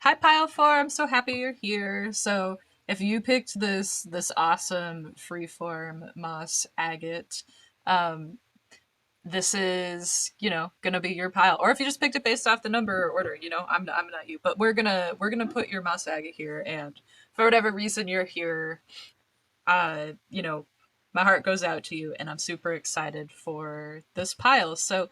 Hi Pile Four, I'm so happy you're here. So if you picked this awesome freeform moss agate, um, this is, gonna be your pile. Or if you just picked it based off the number or order, I'm not you. But we're gonna put your moss agate here, and for whatever reason you're here, uh, you know, my heart goes out to you and I'm super excited for this pile. So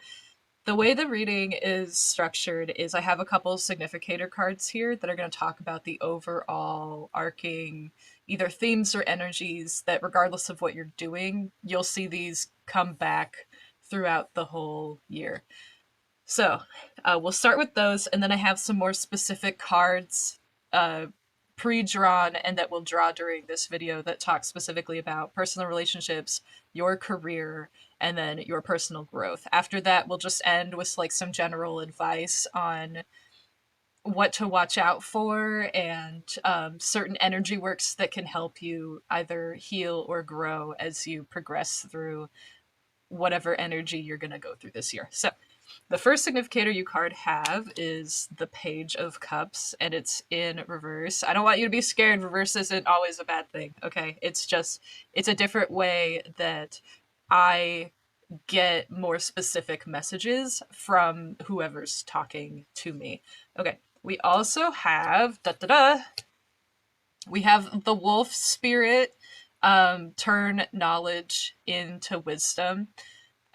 the way the reading is structured is I have a couple significator cards here that are going to talk about the overall arcing either themes or energies that, regardless of what you're doing, you'll see these come back throughout the whole year. So we'll start with those, and then I have some more specific cards uh, pre-drawn and that we'll draw during this video that talk specifically about personal relationships, your career, and then your personal growth. After that, we'll just end with like some general advice on what to watch out for and certain energy works that can help you either heal or grow as you progress through whatever energy you're going to go through this year. So the first significator you card have is the Page of Cups, and it's in reverse. I don't want you to be scared. Reverse isn't always a bad thing, okay? It's a different way that I get more specific messages from whoever's talking to me. Okay, we also have we have the wolf spirit, turn knowledge into wisdom.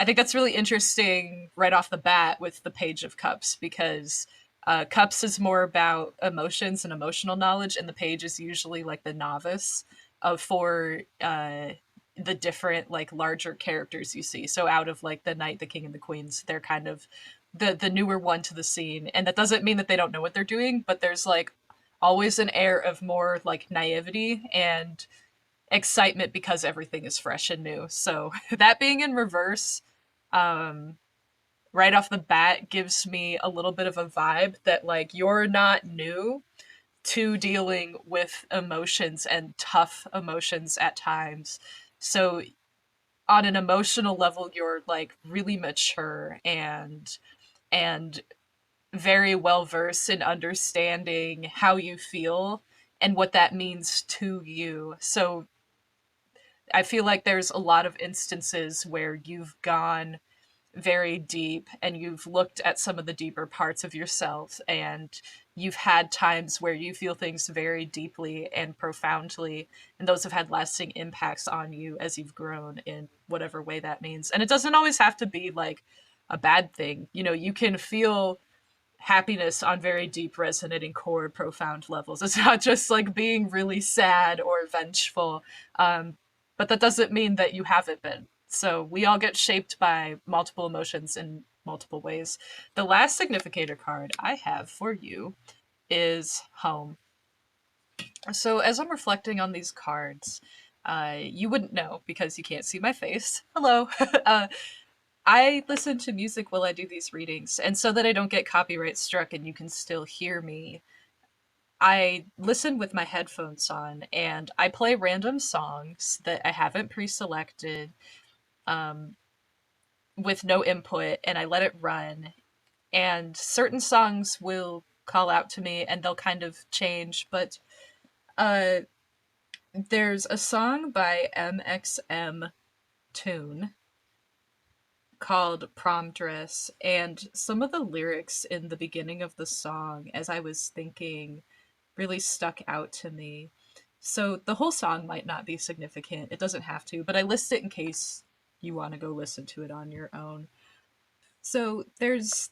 I think that's really interesting right off the bat with the Page of Cups because Cups is more about emotions and emotional knowledge, and the Page is usually like the novice of for the different like larger characters you see. So out of like the Knight, the King, and the Queens, they're kind of the newer one to the scene, and that doesn't mean that they don't know what they're doing, but there's like always an air of more like naivety and excitement because everything is fresh and new. So that being in reverse, um, right off the bat gives me a little bit of a vibe that like you're not new to dealing with emotions and tough emotions at times. So on an emotional level, you're like really mature and very well versed in understanding how you feel and what that means to you. So I feel like there's a lot of instances where you've gone very deep and you've looked at some of the deeper parts of yourself and you've had times where you feel things very deeply and profoundly, and those have had lasting impacts on you as you've grown in whatever way that means. And it doesn't always have to be like a bad thing. You can feel happiness on very deep resonating core profound levels. It's not just like being really sad or vengeful, but that doesn't mean that you haven't been. So we all get shaped by multiple emotions in multiple ways. The last significator card I have for you is home. So as I'm reflecting on these cards, you wouldn't know because you can't see my face. Hello. I listen to music while I do these readings, and so that I don't get copyright struck and you can still hear me, I listen with my headphones on and I play random songs that I haven't pre selected, um, with no input, and I let it run. And certain songs will call out to me and they'll kind of change, but uh, there's a song by MXM Tune called Prom Dress, and some of the lyrics in the beginning of the song, as I was thinking, really stuck out to me. So the whole song might not be significant, it doesn't have to, but I list it in case you want to go listen to it on your own. So there's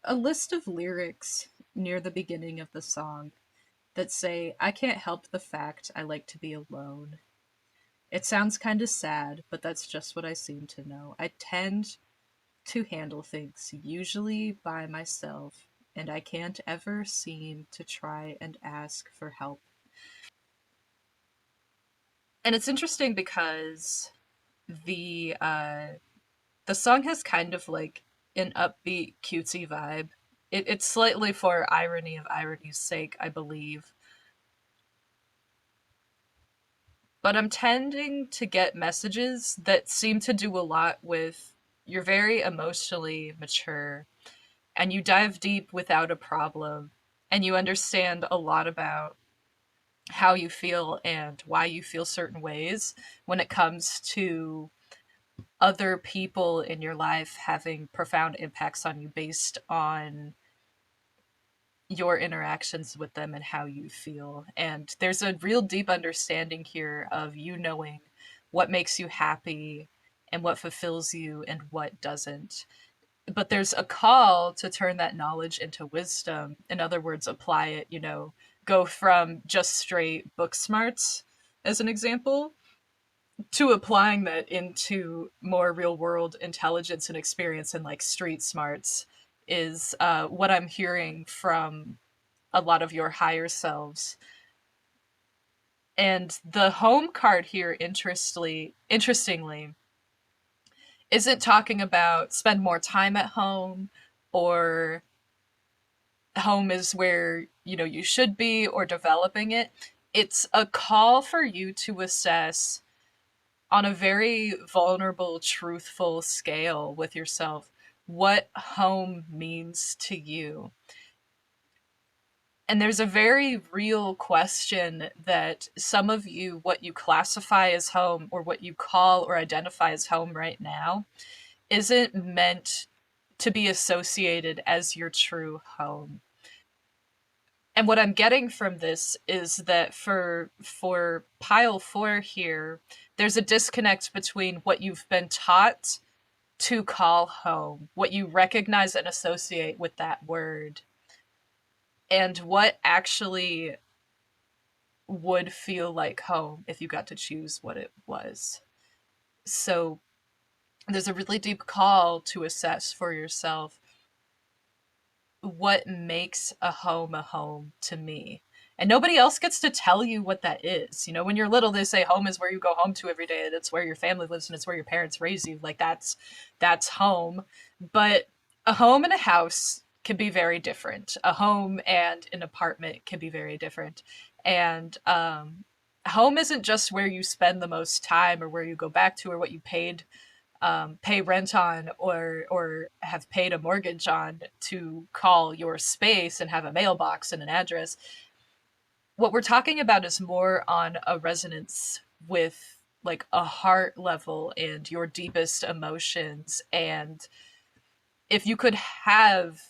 a list of lyrics near the beginning of the song that say, "I can't help the fact I like to be alone. It sounds kind of sad, but that's just what I seem to know. I tend to handle things usually by myself, and I can't ever seem to try and ask for help." And it's interesting because the uh, the song has kind of like an upbeat, cutesy vibe. It's slightly for irony of irony's sake, I believe. But I'm tending to get messages that seem to do a lot with you're very emotionally mature and you dive deep without a problem and you understand a lot about how you feel and why you feel certain ways when it comes to other people in your life having profound impacts on you based on your interactions with them and how you feel. And there's a real deep understanding here of you knowing what makes you happy and what fulfills you and what doesn't. But there's a call to turn that knowledge into wisdom. In other words, apply it, go from just straight book smarts, as an example, to applying that into more real world intelligence and experience and like street smarts is what I'm hearing from a lot of your higher selves. And the home card here, interestingly, isn't talking about spend more time at home, or home is where you should be, or developing it. It's a call for you to assess on a very vulnerable, truthful scale with yourself what home means to you. And there's a very real question that some of you, what you classify as home or what you call or identify as home right now, isn't meant to be associated as your true home. And what I'm getting from this is that for pile 4 here, there's a disconnect between what you've been taught to call home, what you recognize and associate with that word, and what actually would feel like home if you got to choose what it was. So there's a really deep call to assess for yourself what makes a home to me. And nobody else gets to tell you what that is. When you're little, they say home is where you go home to every day, and it's where your family lives, and it's where your parents raise you. Like that's home. But a home and a house can be very different. A home and an apartment can be very different. And home isn't just where you spend the most time, or where you go back to, or what you pay rent on, or have paid a mortgage on to call your space and have a mailbox and an address. What we're talking about is more on a resonance with like a heart level and your deepest emotions. And if you could have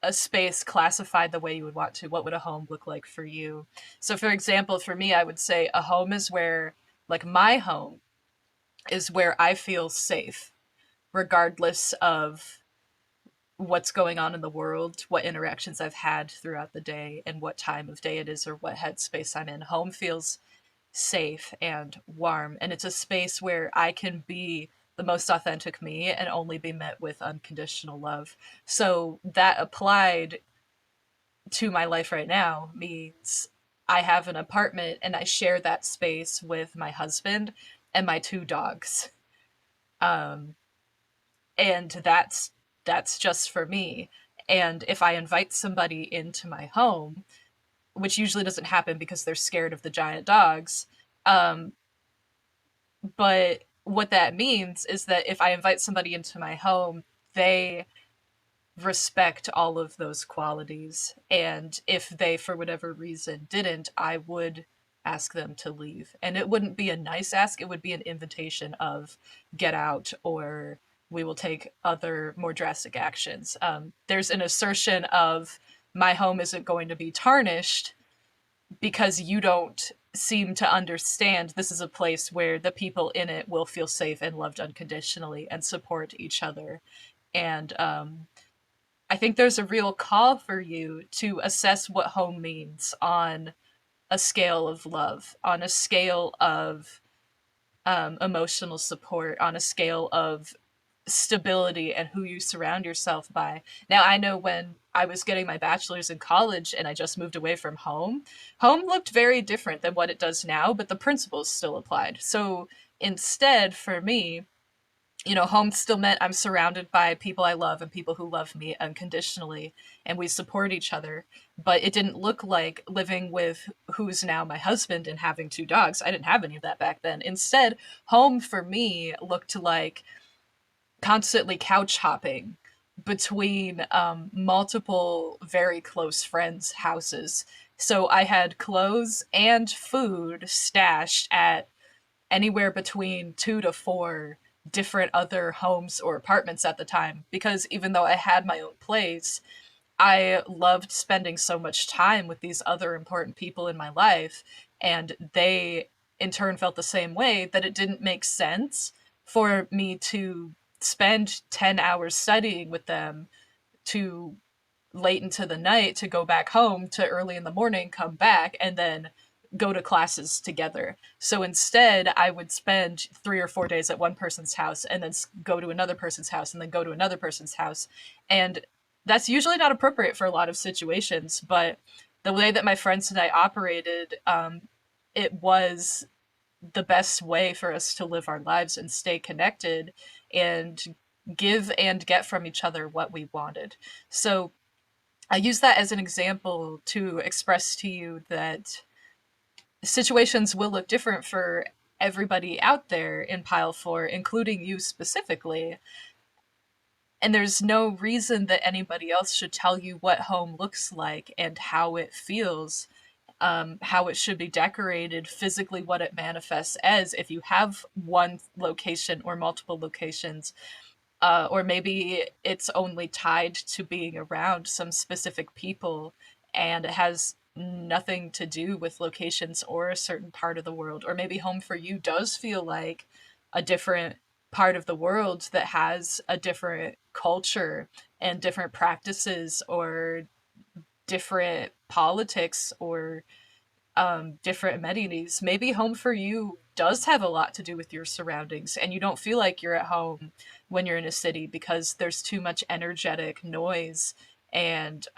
a space classified the way you would want to, what would a home look like for you? So for example, for me, I would say a home is where, like, my home is where I feel safe, regardless of what's going on in the world, what interactions I've had throughout the day, and what time of day it is, or what headspace I'm in. Home feels safe and warm, and it's a space where I can be the most authentic me and only be met with unconditional love. So that applied to my life right now means I have an apartment and I share that space with my husband and my 2 dogs. Um, and that's just for me. And if I invite somebody into my home, which usually doesn't happen because they're scared of the giant dogs, um, but what that means is that if I invite somebody into my home, they respect all of those qualities. And if they, for whatever reason, didn't, I would ask them to leave. And it wouldn't be a nice ask, it would be an invitation of get out, or we will take other more drastic actions. There's an assertion of my home isn't going to be tarnished because you don't seem to understand this is a place where the people in it will feel safe and loved unconditionally and support each other. And I think there's a real call for you to assess what home means on a scale of love, on a scale of emotional support, on a scale of stability and who you surround yourself by. Now, I know when I was getting my bachelor's in college and I just moved away from home, home looked very different than what it does now, but the principles still applied. So instead, for me, home still meant I'm surrounded by people I love and people who love me unconditionally, and we support each other. But it didn't look like living with who's now my husband and having 2 dogs. I didn't have any of that back then. Instead, home for me looked like constantly couch hopping, between multiple very close friends' houses. So I had clothes and food stashed at anywhere between 2 to 4 different other homes or apartments at the time, because even though I had my own place, I loved spending so much time with these other important people in my life, and they in turn felt the same way, that it didn't make sense for me to spend 10 hours studying with them to late into the night to go back home to early in the morning, come back, and then go to classes together. So instead, I would spend 3 or 4 days at one person's house and then go to another person's house and then go to another person's house. And that's usually not appropriate for a lot of situations, but the way that my friends and I operated, it was the best way for us to live our lives and stay connected and give and get from each other what we wanted. So I use that as an example to express to you that situations will look different for everybody out there in Pile 4, including you specifically. And there's no reason that anybody else should tell you what home looks like and how it feels, how it should be decorated, physically what it manifests as if you have one location or multiple locations, or maybe it's only tied to being around some specific people and it has nothing to do with locations or a certain part of the world. Or maybe home for you does feel like a different part of the world that has a different culture and different practices or different politics or different amenities. Maybe home for you does have a lot to do with your surroundings, and you don't feel like you're at home when you're in a city because there's too much energetic noise and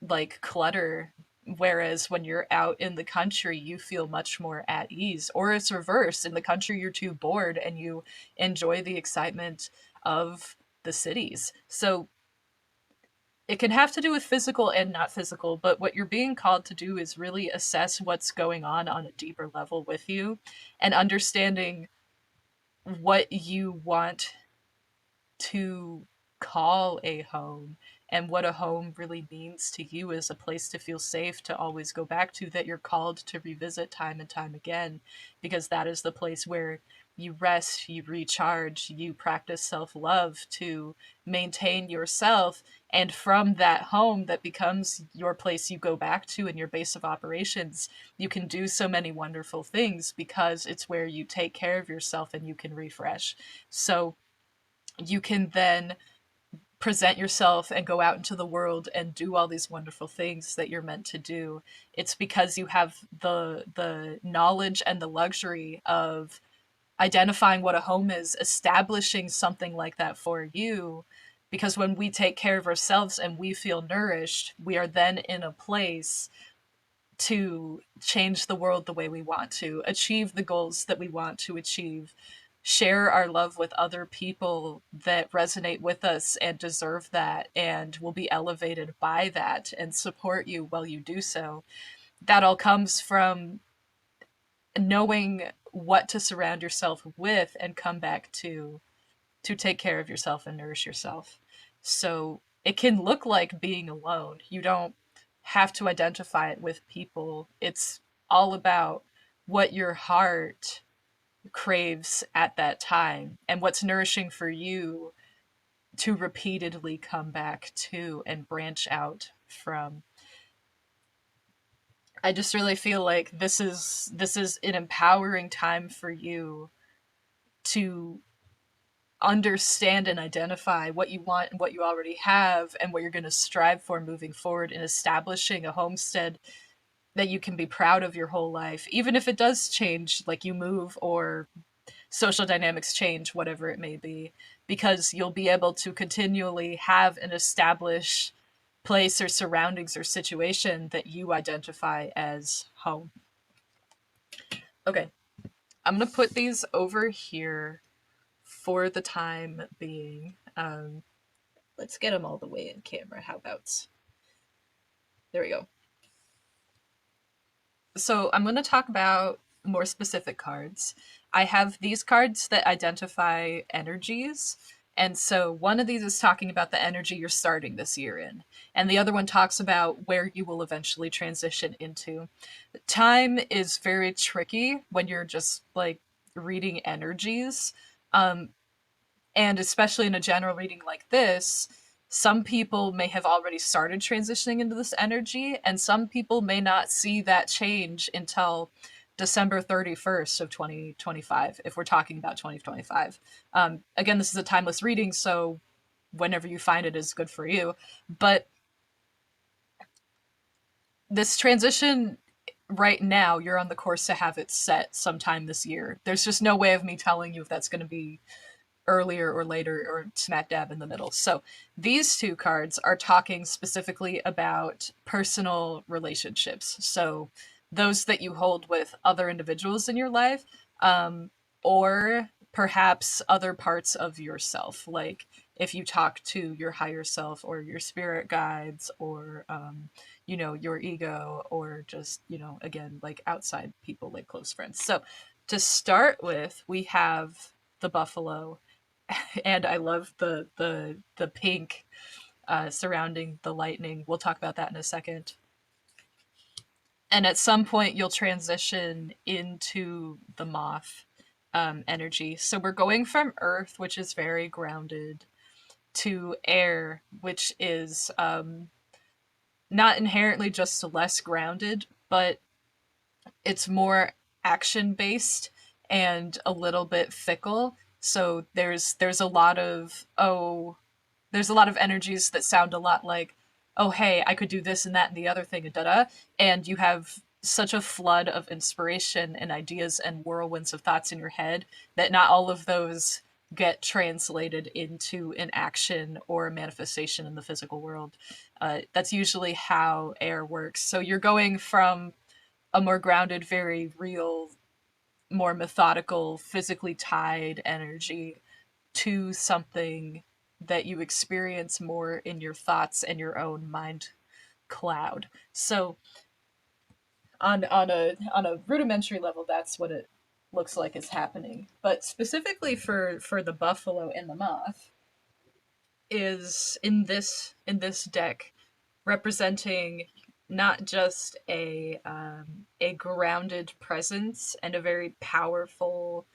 like clutter. Whereas when you're out in the country, you feel much more at ease. Or it's reverse. In the country, you're too bored and you enjoy the excitement of the cities. So it can have to do with physical and not physical, but what you're being called to do is really assess what's going on a deeper level with you and understanding what you want to call a home and what a home really means to you as a place to feel safe, to always go back to, that you're called to revisit time and time again, because that is the place where you rest, you recharge, you practice self love to maintain yourself. And from that home that becomes your place you go back to and your base of operations, you can do so many wonderful things because it's where you take care of yourself and you can refresh. So you can then present yourself and go out into the world and do all these wonderful things that you're meant to do. It's because you have the knowledge and the luxury of identifying what a home is, establishing something like that for you. Because when we take care of ourselves and we feel nourished, we are then in a place to change the world the way we want to, achieve the goals that we want to achieve, share our love with other people that resonate with us and deserve that and will be elevated by that and support you while you do so. That all comes from knowing what to surround yourself with and come back to take care of yourself and nourish yourself. So it can look like being alone. You don't have to identify it with people. It's all about what your heart craves at that time and what's nourishing for you to repeatedly come back to and branch out from. I just really feel like this is an empowering time for you to understand and identify what you want and what you already have and what you're going to strive for moving forward in establishing a homestead that you can be proud of your whole life, even if it does change, like you move or social dynamics change, whatever it may be, because you'll be able to continually have an established place or surroundings or situation that you identify as home. Okay, I'm going to put these over here for the time being. Let's get them all the way in camera. How about? There we go. So I'm going to talk about more specific cards. I have these cards that identify energies, And so one of these is talking about the energy you're starting this year in, and the other one talks about where you will eventually transition into. Time is very tricky when you're just like reading energies. Um, and especially in a general reading like this, some people may have already started transitioning into this energy, and some people may not see that change until December 31st of 2025, if we're talking about 2025. Again, this is a timeless reading, so whenever you find it is good for you. But this transition right now, you're on the course to have it set sometime this year. There's just no way of me telling you if that's going to be earlier or later or smack dab in the middle. So these two cards are talking specifically about personal relationships. So those that you hold with other individuals in your life, or perhaps other parts of yourself. Like if you talk to your higher self or your spirit guides or, your ego or just, again, like outside people, like close friends. So to start with, we have the buffalo, and I love the pink surrounding the lightning. We'll talk about that in a second. And at some point, you'll transition into the moth energy. So we're going from Earth, which is very grounded, to air, which is not inherently just less grounded, but it's more action based and a little bit fickle. So there's a lot of there's a lot of energies that sound a lot like, oh, hey, I could do this and that and the other thing, and da da. And you have such a flood of inspiration and ideas and whirlwinds of thoughts in your head that not all of those get translated into an action or a manifestation in the physical world. That's usually how air works. So you're going from a more grounded, very real, more methodical, physically tied energy to something that you experience more in your thoughts and your own mind cloud. So on a rudimentary level, that's what it looks like is happening. But specifically for the buffalo and the moth is in this deck representing not just a grounded presence and a very powerful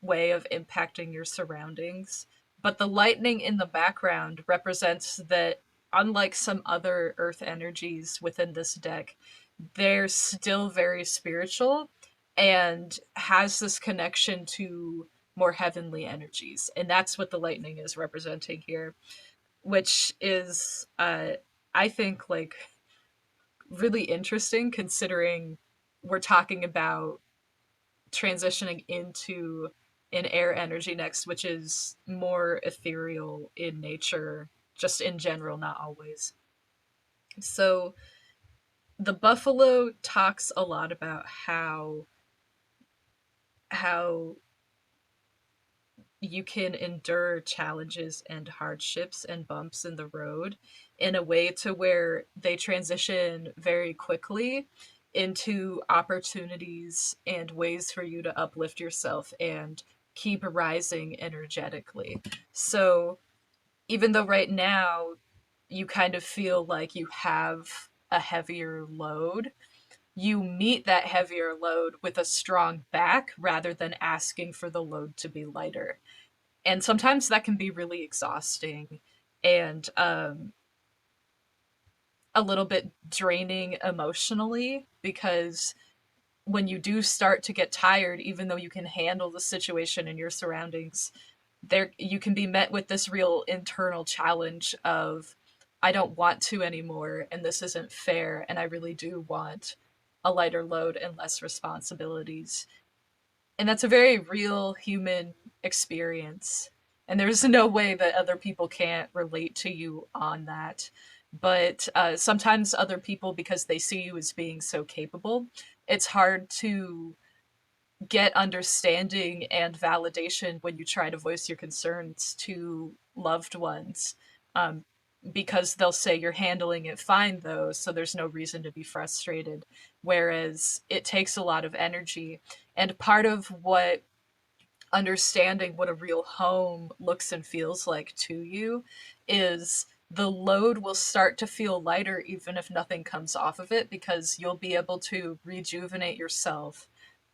way of impacting your surroundings. But the lightning in the background represents that, unlike some other earth energies within this deck, they're still very spiritual and has this connection to more heavenly energies. And that's what the lightning is representing here, which is, I think, like really interesting considering we're talking about transitioning into an air energy next, which is more ethereal in nature, just in general, not always. So the buffalo talks a lot about how you can endure challenges and hardships and bumps in the road in a way to where they transition very quickly into opportunities and ways for you to uplift yourself and keep rising energetically. So even though right now you kind of feel like you have a heavier load, you meet that heavier load with a strong back rather than asking for the load to be lighter. And sometimes that can be really exhausting and a little bit draining emotionally, because when you do start to get tired, even though you can handle the situation and your surroundings, there you can be met with this real internal challenge of, I don't want to anymore and this isn't fair and I really do want a lighter load and less responsibilities. And that's a very real human experience. And there's no way that other people can't relate to you on that. But sometimes other people, because they see you as being so capable, it's hard to get understanding and validation when you try to voice your concerns to loved ones. Um, because they'll say you're handling it fine though, so there's no reason to be frustrated. Whereas it takes a lot of energy. And part of what understanding what a real home looks and feels like to you is the load will start to feel lighter even if nothing comes off of it, because you'll be able to rejuvenate yourself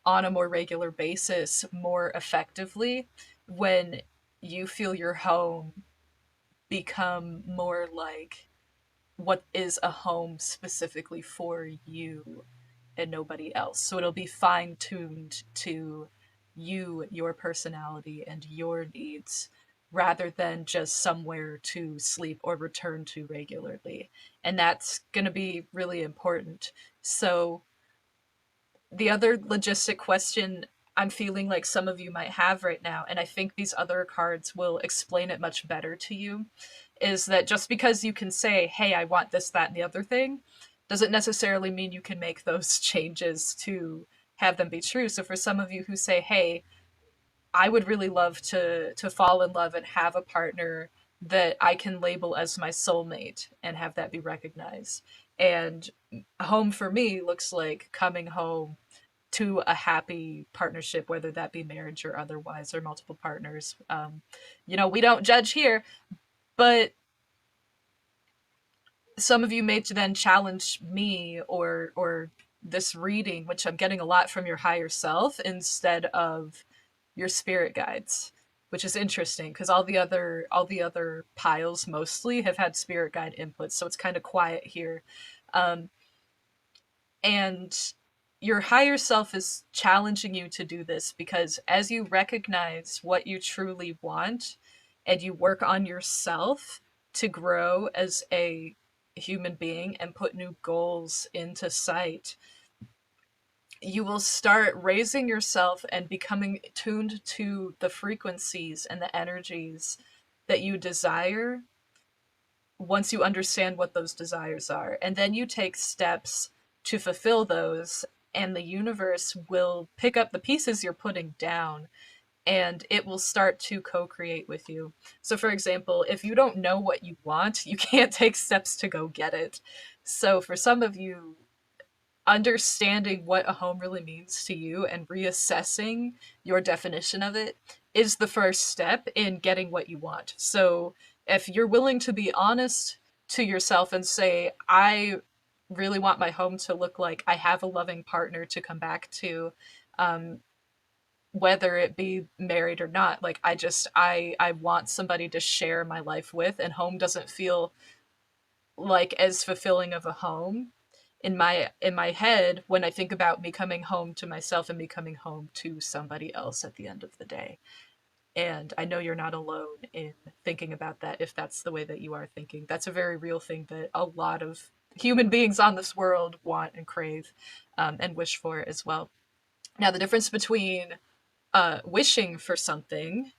on a more regular basis more effectively when you feel your home become more like what is a home specifically for you and nobody else. So it'll be fine tuned to you, your personality, and your needs rather than just somewhere to sleep or return to regularly. And that's going to be really important. So, the other logistic question I'm feeling like some of you might have right now, and I think these other cards will explain it much better to you, is that just because you can say, hey, I want this, that, and the other thing, doesn't necessarily mean you can make those changes to have them be true. So for some of you who say, hey, I would really love to fall in love and have a partner that I can label as my soulmate and have that be recognized. And home for me looks like coming home to a happy partnership, whether that be marriage or otherwise, or multiple partners. We don't judge here, but some of you may then challenge me or this reading, which I'm getting a lot from your higher self instead of your spirit guides, which is interesting because all the other piles mostly have had spirit guide inputs, so it's kind of quiet here. Um, and your higher self is challenging you to do this because as you recognize what you truly want and you work on yourself to grow as a human being and put new goals into sight, you will start raising yourself and becoming tuned to the frequencies and the energies that you desire once you understand what those desires are. And then you take steps to fulfill those, and the universe will pick up the pieces you're putting down and it will start to co create with you. So, for example, if you don't know what you want, you can't take steps to go get it. So, for some of you, understanding what a home really means to you and reassessing your definition of it is the first step in getting what you want. So if you're willing to be honest to yourself and say, I really want my home to look like I have a loving partner to come back to, um, whether it be married or not, like I want somebody to share my life with, and home doesn't feel like as fulfilling of a home in my head when I think about me coming home to myself and me coming home to somebody else at the end of the day. And I know you're not alone in thinking about that if that's the way that you are thinking. That's a very real thing that a lot of human beings on this world want and crave, and wish for as well. Now, the difference between wishing for something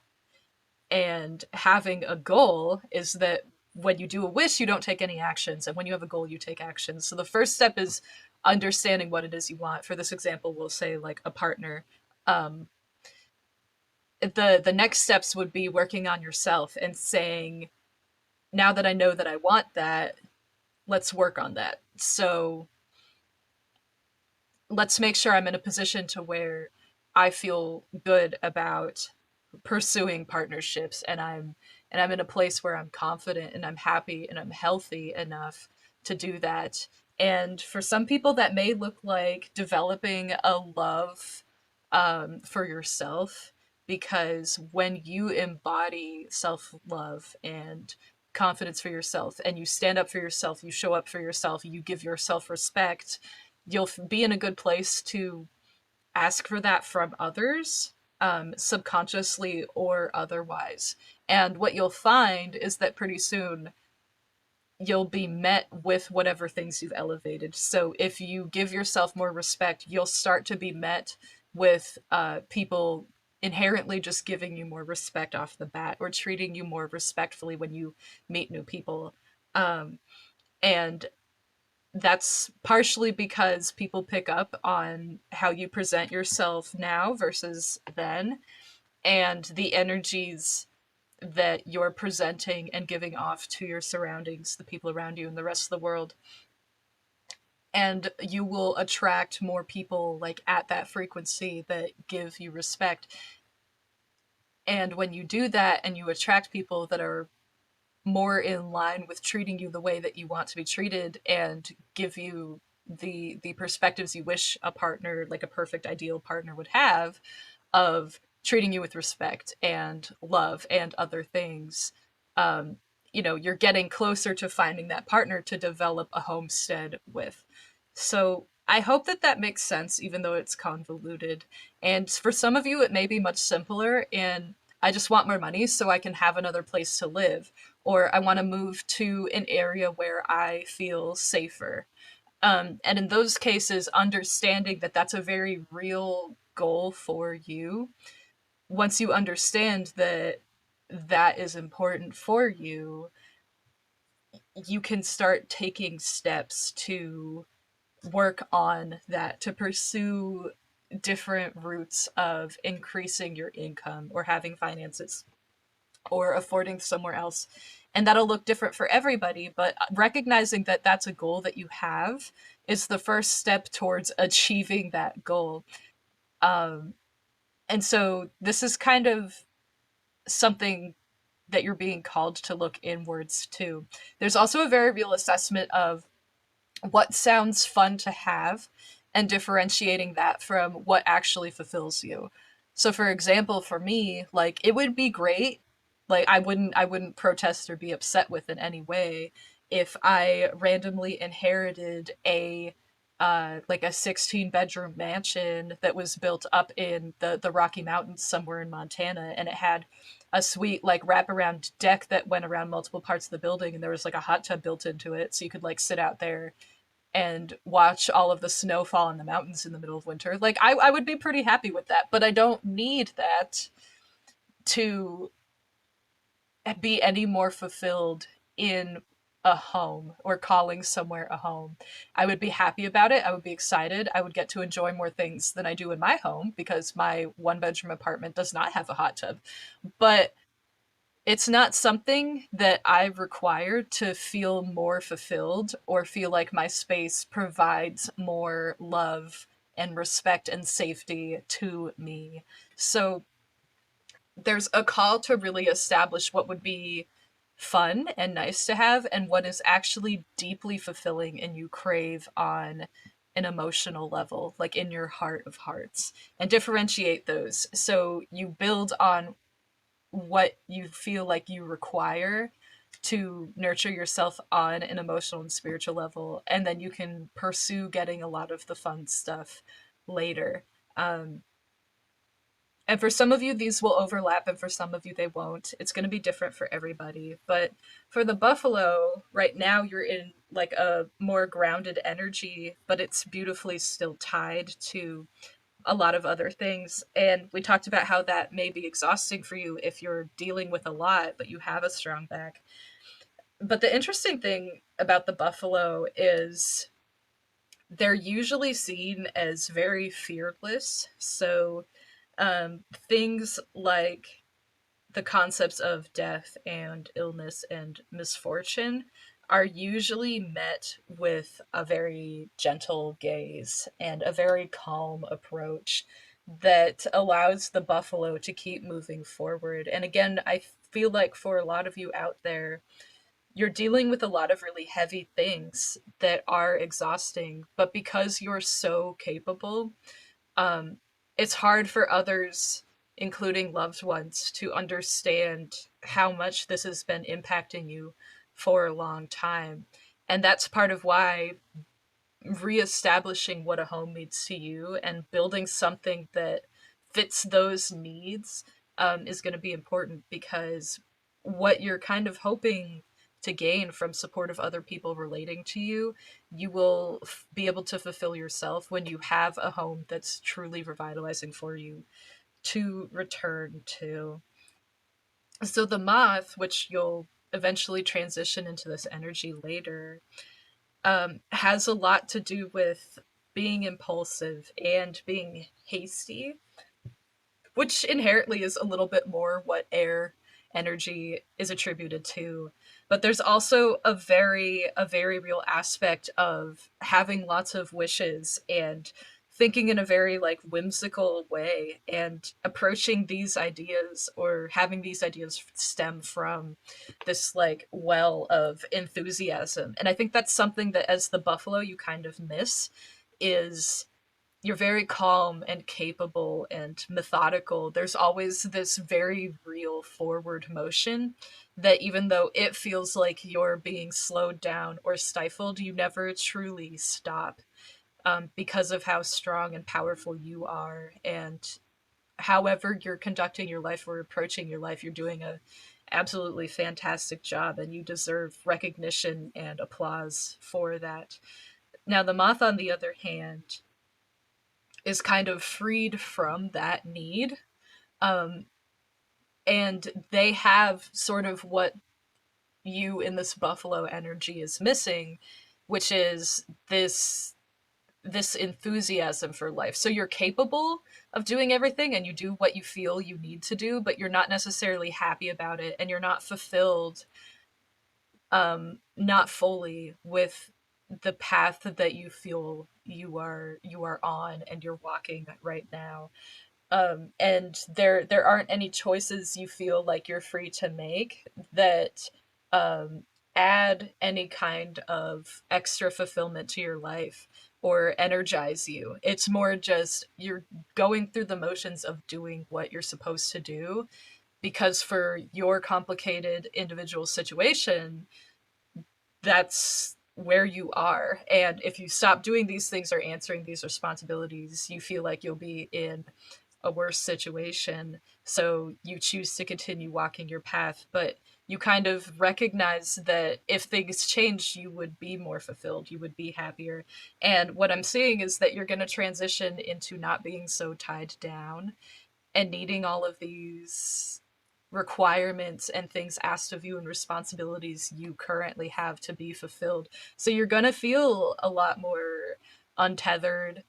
and having a goal is that when you do a wish, you don't take any actions. And when you have a goal, you take actions. So the first step is understanding what it is you want. For this example, we'll say like a partner. Um, the next steps would be working on yourself and saying, now that I know that I want that, let's work on that. So let's make sure I'm in a position to where I feel good about pursuing partnerships, and I'm in a place where I'm confident and I'm happy and I'm healthy enough to do that. And for some people that may look like developing a love, for yourself, because when you embody self-love and confidence for yourself and you stand up for yourself, you show up for yourself, you give yourself respect, you'll be in a good place to ask for that from others, subconsciously or otherwise. And what you'll find is that pretty soon you'll be met with whatever things you've elevated. So if you give yourself more respect, you'll start to be met with people inherently just giving you more respect off the bat or treating you more respectfully when you meet new people. And that's partially because people pick up on how you present yourself now versus then, and the energies that you're presenting and giving off to your surroundings, the people around you, and the rest of the world. And you will attract more people like at that frequency that give you respect. And when you do that and you attract people that are more in line with treating you the way that you want to be treated and give you the perspectives you wish a partner, like a perfect ideal partner would have, of treating you with respect and love and other things, um, you're getting closer to finding that partner to develop a homestead with. So I hope that that makes sense, even though it's convoluted. And for some of you, it may be much simpler. And I just want more money so I can have another place to live, or I want to move to an area where I feel safer. And in those cases, understanding that that's a very real goal for you, once you understand that that is important for you, you can start taking steps to work on that, to pursue different routes of increasing your income or having finances or affording somewhere else. And that'll look different for everybody, but recognizing that that's a goal that you have is the first step towards achieving that goal. Um, and so this is kind of something that you're being called to look inwards to. There's also a very real assessment of what sounds fun to have and differentiating that from what actually fulfills you. So for example, for me, like it would be great, like I wouldn't protest or be upset with in any way if I randomly inherited a like a 16 bedroom mansion that was built up in the Rocky Mountains somewhere in Montana, and it had a sweet like wraparound deck that went around multiple parts of the building, and there was like a hot tub built into it so you could like sit out there and watch all of the snow fall in the mountains in the middle of winter. Like I would be pretty happy with that, but I don't need that to be any more fulfilled in a home or calling somewhere a home. I would be happy about it. I would be excited. I would get to enjoy more things than I do in my home because my one bedroom apartment does not have a hot tub. But it's not something that I require to feel more fulfilled or feel like my space provides more love and respect and safety to me. So there's a call to really establish what would be fun and nice to have and what is actually deeply fulfilling and you crave on an emotional level, like in your heart of hearts, and differentiate those. So you build on what you feel like you require to nurture yourself on an emotional and spiritual level, and then you can pursue getting a lot of the fun stuff later. um, and for some of you these will overlap and for some of you they won't. It's going to be different for everybody, but for the buffalo right now you're in like a more grounded energy, but it's beautifully still tied to a lot of other things. And we talked about how that may be exhausting for you if you're dealing with a lot, but you have a strong back. But the interesting thing about the buffalo is they're usually seen as very fearless. So things like the concepts of death and illness and misfortune are usually met with a very gentle gaze and a very calm approach that allows the buffalo to keep moving forward. And again, I feel like for a lot of you out there, you're dealing with a lot of really heavy things that are exhausting, but because you're so capable, um, it's hard for others, including loved ones, to understand how much this has been impacting you for a long time. And that's part of why reestablishing what a home means to you and building something that fits those needs is going to be important, because what you're kind of hoping to gain from support of other people relating to you, you will be able to fulfill yourself when you have a home that's truly revitalizing for you to return to. So the moth, which you'll eventually transition into this energy later, has a lot to do with being impulsive and being hasty, which inherently is a little bit more what air energy is attributed to. But there's also a very real aspect of having lots of wishes and thinking in a very like whimsical way and approaching these ideas or having these ideas stem from this like well of enthusiasm. And I think that's something that as the buffalo you kind of miss is you're very calm and capable and methodical. There's always this very real forward motion that even though it feels like you're being slowed down or stifled, you never truly stop, because of how strong and powerful you are. And however you're conducting your life or approaching your life, you're doing a absolutely fantastic job and you deserve recognition and applause for that. Now, the moth, on the other hand, is kind of freed from that need. Um, and they have sort of what you in this buffalo energy is missing, which is this enthusiasm for life. So you're capable of doing everything and you do what you feel you need to do, but you're not necessarily happy about it and you're not fulfilled, not fully with the path that you feel you are on and you're walking right now. And there aren't any choices you feel like you're free to make that um, add any kind of extra fulfillment to your life or energize you. It's more just you're going through the motions of doing what you're supposed to do because for your complicated individual situation, that's where you are. And if you stop doing these things or answering these responsibilities, you feel like you'll be in a worse situation. So you choose to continue walking your path, but you kind of recognize that if things changed, you would be more fulfilled, you would be happier. And what I'm seeing is that you're going to transition into not being so tied down and needing all of these requirements and things asked of you and responsibilities you currently have to be fulfilled. So you're going to feel a lot more untethered.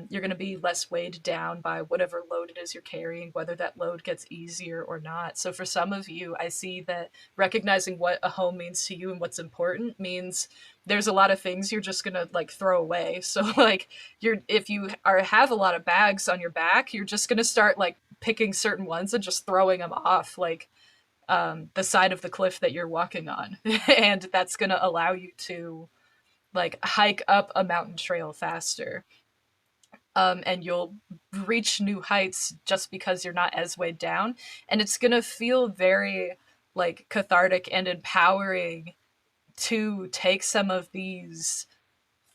You're going to be less weighed down by whatever load it is you're carrying, whether that load gets easier or not. So for some of you, I see that recognizing what a home means to you and what's important means there's a lot of things you're just going to like throw away. So like you're if you are have a lot of bags on your back, you're just going to start like picking certain ones and just throwing them off like the side of the cliff that you're walking on. And that's going to allow you to like hike up a mountain trail faster. And you'll reach new heights just because you're not as weighed down. And it's going to feel very like cathartic and empowering to take some of these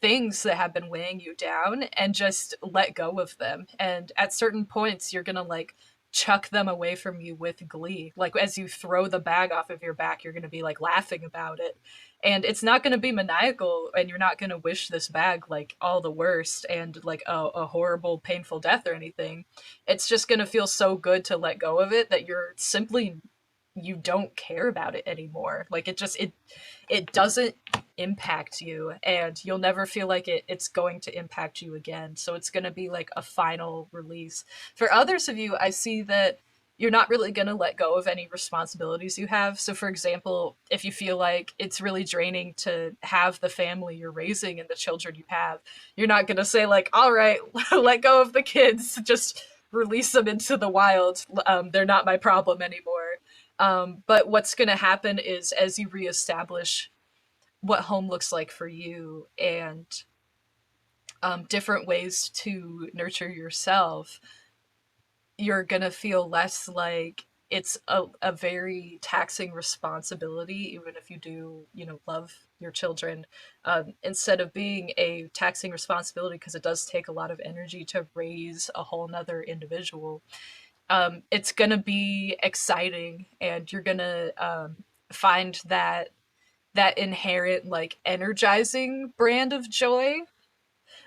things that have been weighing you down and just let go of them. And at certain points, you're gonna like chuck them away from you with glee. Like as you throw the bag off of your back, you're gonna be like laughing about it. And it's not gonna be maniacal, and you're not gonna wish this bag like all the worst and like a horrible, painful death or anything. It's just gonna feel so good to let go of it that you're simply you don't care about it anymore. Like it doesn't impact you and you'll never feel like it's going to impact you again. So it's going to be like a final release. For others of you, I see that you're not really going to let go of any responsibilities you have. So for example, if you feel like it's really draining to have the family you're raising and the children you have, you're not going to say like, all right, let go of the kids, just release them into the wild. They're not my problem anymore. But what's going to happen is as you reestablish what home looks like for you and different ways to nurture yourself, you're going to feel less like it's a very taxing responsibility, even if you do, love your children, instead of being a taxing responsibility, because it does take a lot of energy to raise a whole nother individual. It's going to be exciting and you're going to find that inherent like energizing brand of joy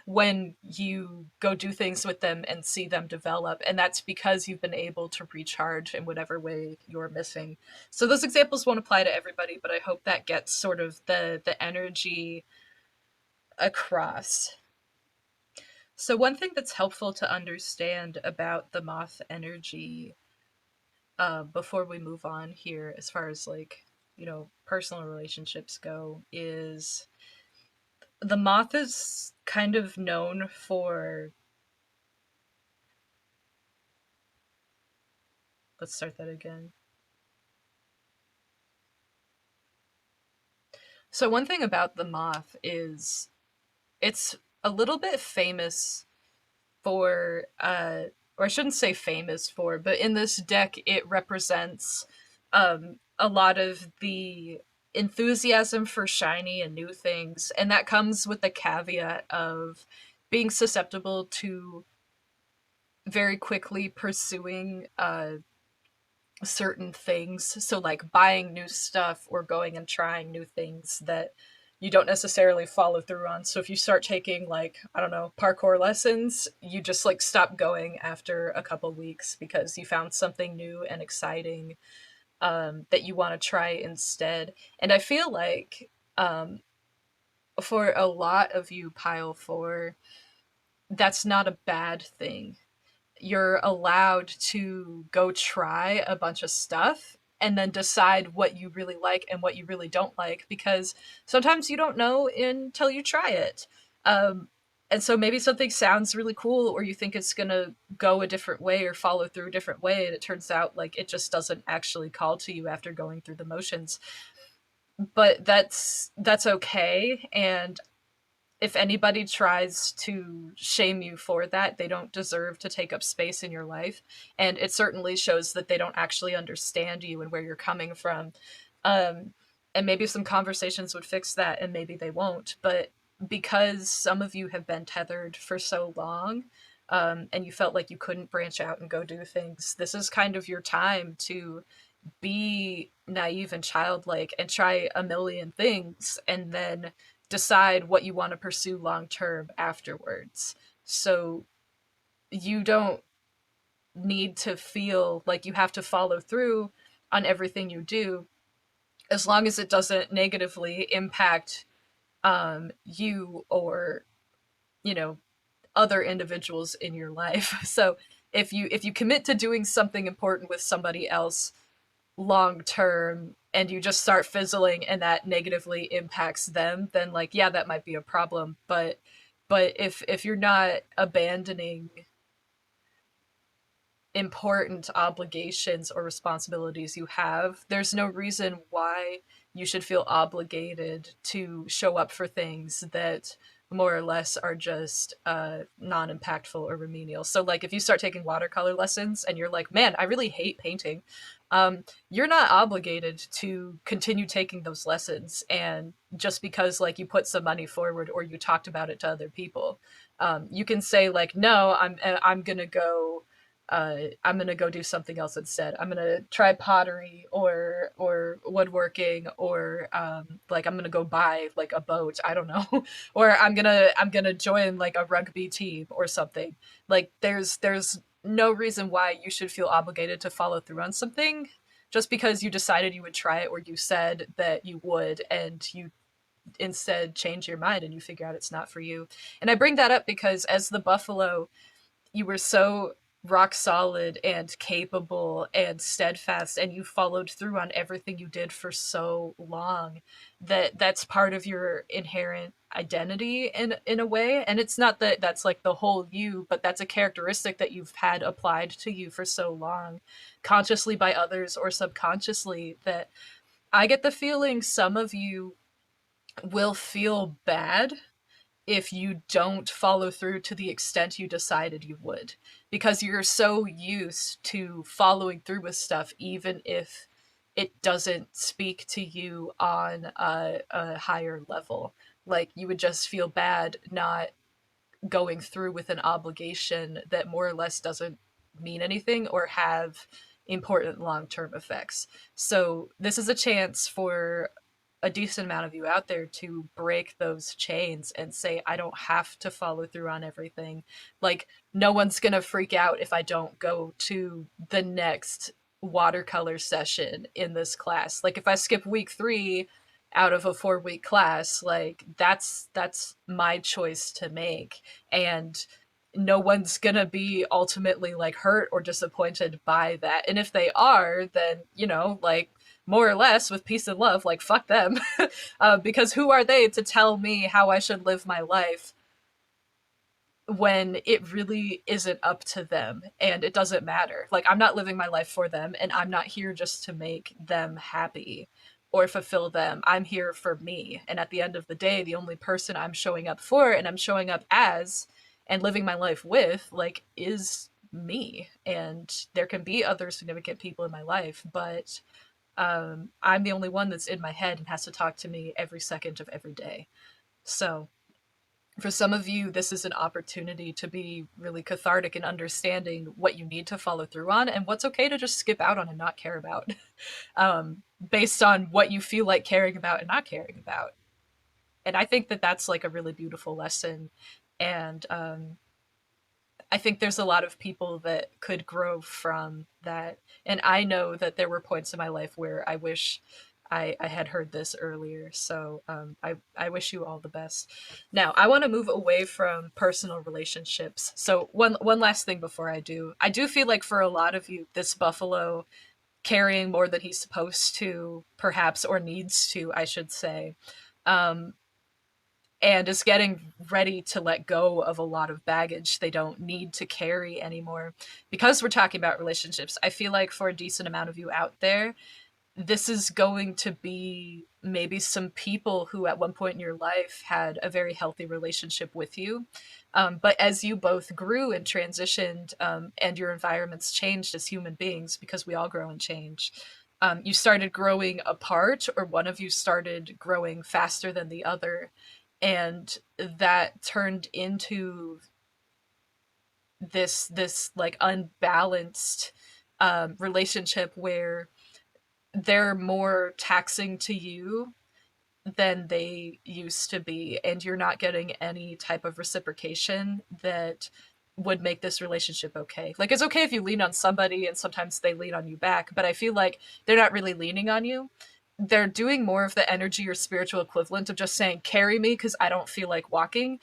when you go do things with them and see them develop, and that's because you've been able to recharge in whatever way you're missing. So those examples won't apply to everybody, but I hope that gets sort of the energy across. So one thing that's helpful to understand about the moth energy, before we move on here as far as like personal relationships go, is the moth is kind of known for Let's start that again. So one thing about the moth is it's a little bit famous for or I shouldn't say famous for, but in this deck it represents a lot of the enthusiasm for shiny and new things, and that comes with the caveat of being susceptible to very quickly pursuing certain things. So, like buying new stuff or going and trying new things that you don't necessarily follow through on. So, if you start taking, like, I don't know, parkour lessons, you just like stop going after a couple weeks because you found something new and exciting that you want to try instead. And I feel like for a lot of you, Pile 4, that's not a bad thing. You're allowed to go try a bunch of stuff and then decide what you really like and what you really don't like, because sometimes you don't know until you try it. Um, and so maybe something sounds really cool or you think it's going to go a different way or follow through a different way, and it turns out like it just doesn't actually call to you after going through the motions. But that's okay, and if anybody tries to shame you for that, they don't deserve to take up space in your life. And it certainly shows that they don't actually understand you and where you're coming from. Um, and maybe some conversations would fix that, and maybe they won't. But because some of you have been tethered for so long, and you felt like you couldn't branch out and go do things, this is kind of your time to be naive and childlike and try a million things and then decide what you want to pursue long term afterwards. So you don't need to feel like you have to follow through on everything you do as long as it doesn't negatively impact you or, you know, other individuals in your life. So if you commit to doing something important with somebody else long term and you just start fizzling and that negatively impacts them, then like yeah, that might be a problem. But if you're not abandoning important obligations or responsibilities you have, there's no reason why you should feel obligated to show up for things that more or less are just non impactful or remedial. So, like, if you start taking watercolor lessons and you're like, man, I really hate painting, you're not obligated to continue taking those lessons. And just because, like, you put some money forward or you talked about it to other people, you can say, like, no, I'm going to go I'm gonna go do something else instead. I'm gonna try pottery or woodworking or like I'm gonna go buy like a boat. I don't know, or I'm gonna join like a rugby team or something. Like there's no reason why you should feel obligated to follow through on something just because you decided you would try it or you said that you would and you instead change your mind and you figure out it's not for you. And I bring that up because as the buffalo you were so rock solid and capable and steadfast and you followed through on everything you did for so long that that's part of your inherent identity in a way. And it's not that that's like the whole you, but that's a characteristic that you've had applied to you for so long, consciously by others or subconsciously, that I get the feeling some of you will feel bad if you don't follow through to the extent you decided you would, because you're so used to following through with stuff even if it doesn't speak to you on a higher level. Like you would just feel bad not going through with an obligation that more or less doesn't mean anything or have important long-term effects. So this is a chance for a decent amount of you out there to break those chains and say, I don't have to follow through on everything. Like, no one's gonna freak out if I don't go to the next watercolor session in this class. Like, if I skip week 3 out of a 4-week class, like that's my choice to make. And no one's gonna be ultimately like hurt or disappointed by that. And if they are, then, you know, like more or less with peace and love, like fuck them. Because who are they to tell me how I should live my life? when it really isn't up to them and it doesn't matter. Like, I'm not living my life for them, and I'm not here just to make them happy or fulfill them. I'm here for me. And at the end of the day, the only person I'm showing up for and I'm showing up as and living my life with, like, is me. And there can be other significant people in my life, but I'm the only one that's in my head and has to talk to me every second of every day. So for some of you, this is an opportunity to be really cathartic in understanding what you need to follow through on and what's okay to just skip out on and not care about, based on what you feel like caring about and not caring about. And I think that that's like a really beautiful lesson. And I think there's a lot of people that could grow from that. And I know that there were points in my life where I wish I had heard this earlier. So I wish you all the best. Now, I want to move away from personal relationships. So one last thing before I do feel like for a lot of you, this buffalo carrying more than he's supposed to, perhaps, or needs to, I should say, um, and is getting ready to let go of a lot of baggage they don't need to carry anymore. Because we're talking about relationships, I feel like for a decent amount of you out there, this is going to be maybe some people who at one point in your life had a very healthy relationship with you. But as you both grew and transitioned, and your environments changed as human beings, because we all grow and change, you started growing apart, or one of you started growing faster than the other. And that turned into this like unbalanced relationship where they're more taxing to you than they used to be, and you're not getting any type of reciprocation that would make this relationship okay. Like, it's okay if you lean on somebody and sometimes they lean on you back, but I feel like they're not really leaning on you. They're doing more of the energy or spiritual equivalent of just saying, carry me because I don't feel like walking,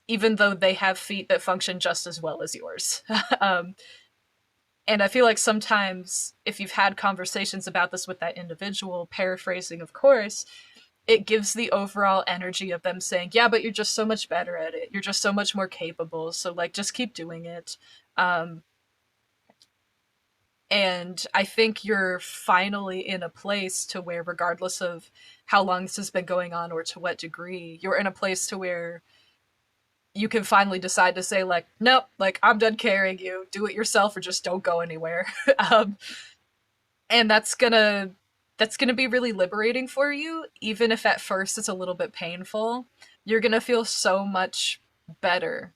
even though they have feet that function just as well as yours. um, and I feel like sometimes if you've had conversations about this with that individual, paraphrasing, of course, it gives the overall energy of them saying, yeah, but you're just so much better at it. You're just so much more capable. So, like, just keep doing it. Um, and I think you're finally in a place to where, regardless of how long this has been going on or to what degree, you're in a place to where you can finally decide to say, like, nope, like, I'm done carrying you. Do it yourself or just don't go anywhere. um, and that's gonna be really liberating for you, even if at first it's a little bit painful. You're gonna feel so much better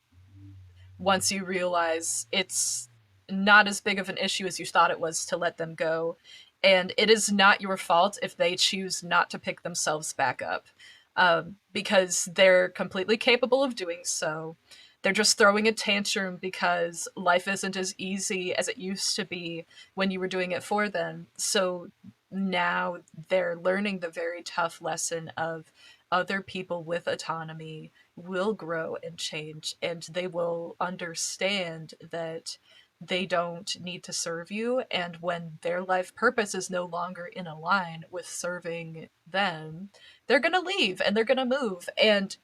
once you realize it's not as big of an issue as you thought it was to let them go. And it is not your fault if they choose not to pick themselves back up, because they're completely capable of doing so. They're just throwing a tantrum because life isn't as easy as it used to be when you were doing it for them. So now they're learning the very tough lesson of other people with autonomy will grow and change, and they will understand that they don't need to serve you. And when their life purpose is no longer in a line with serving them, they're going to leave and they're going to move. And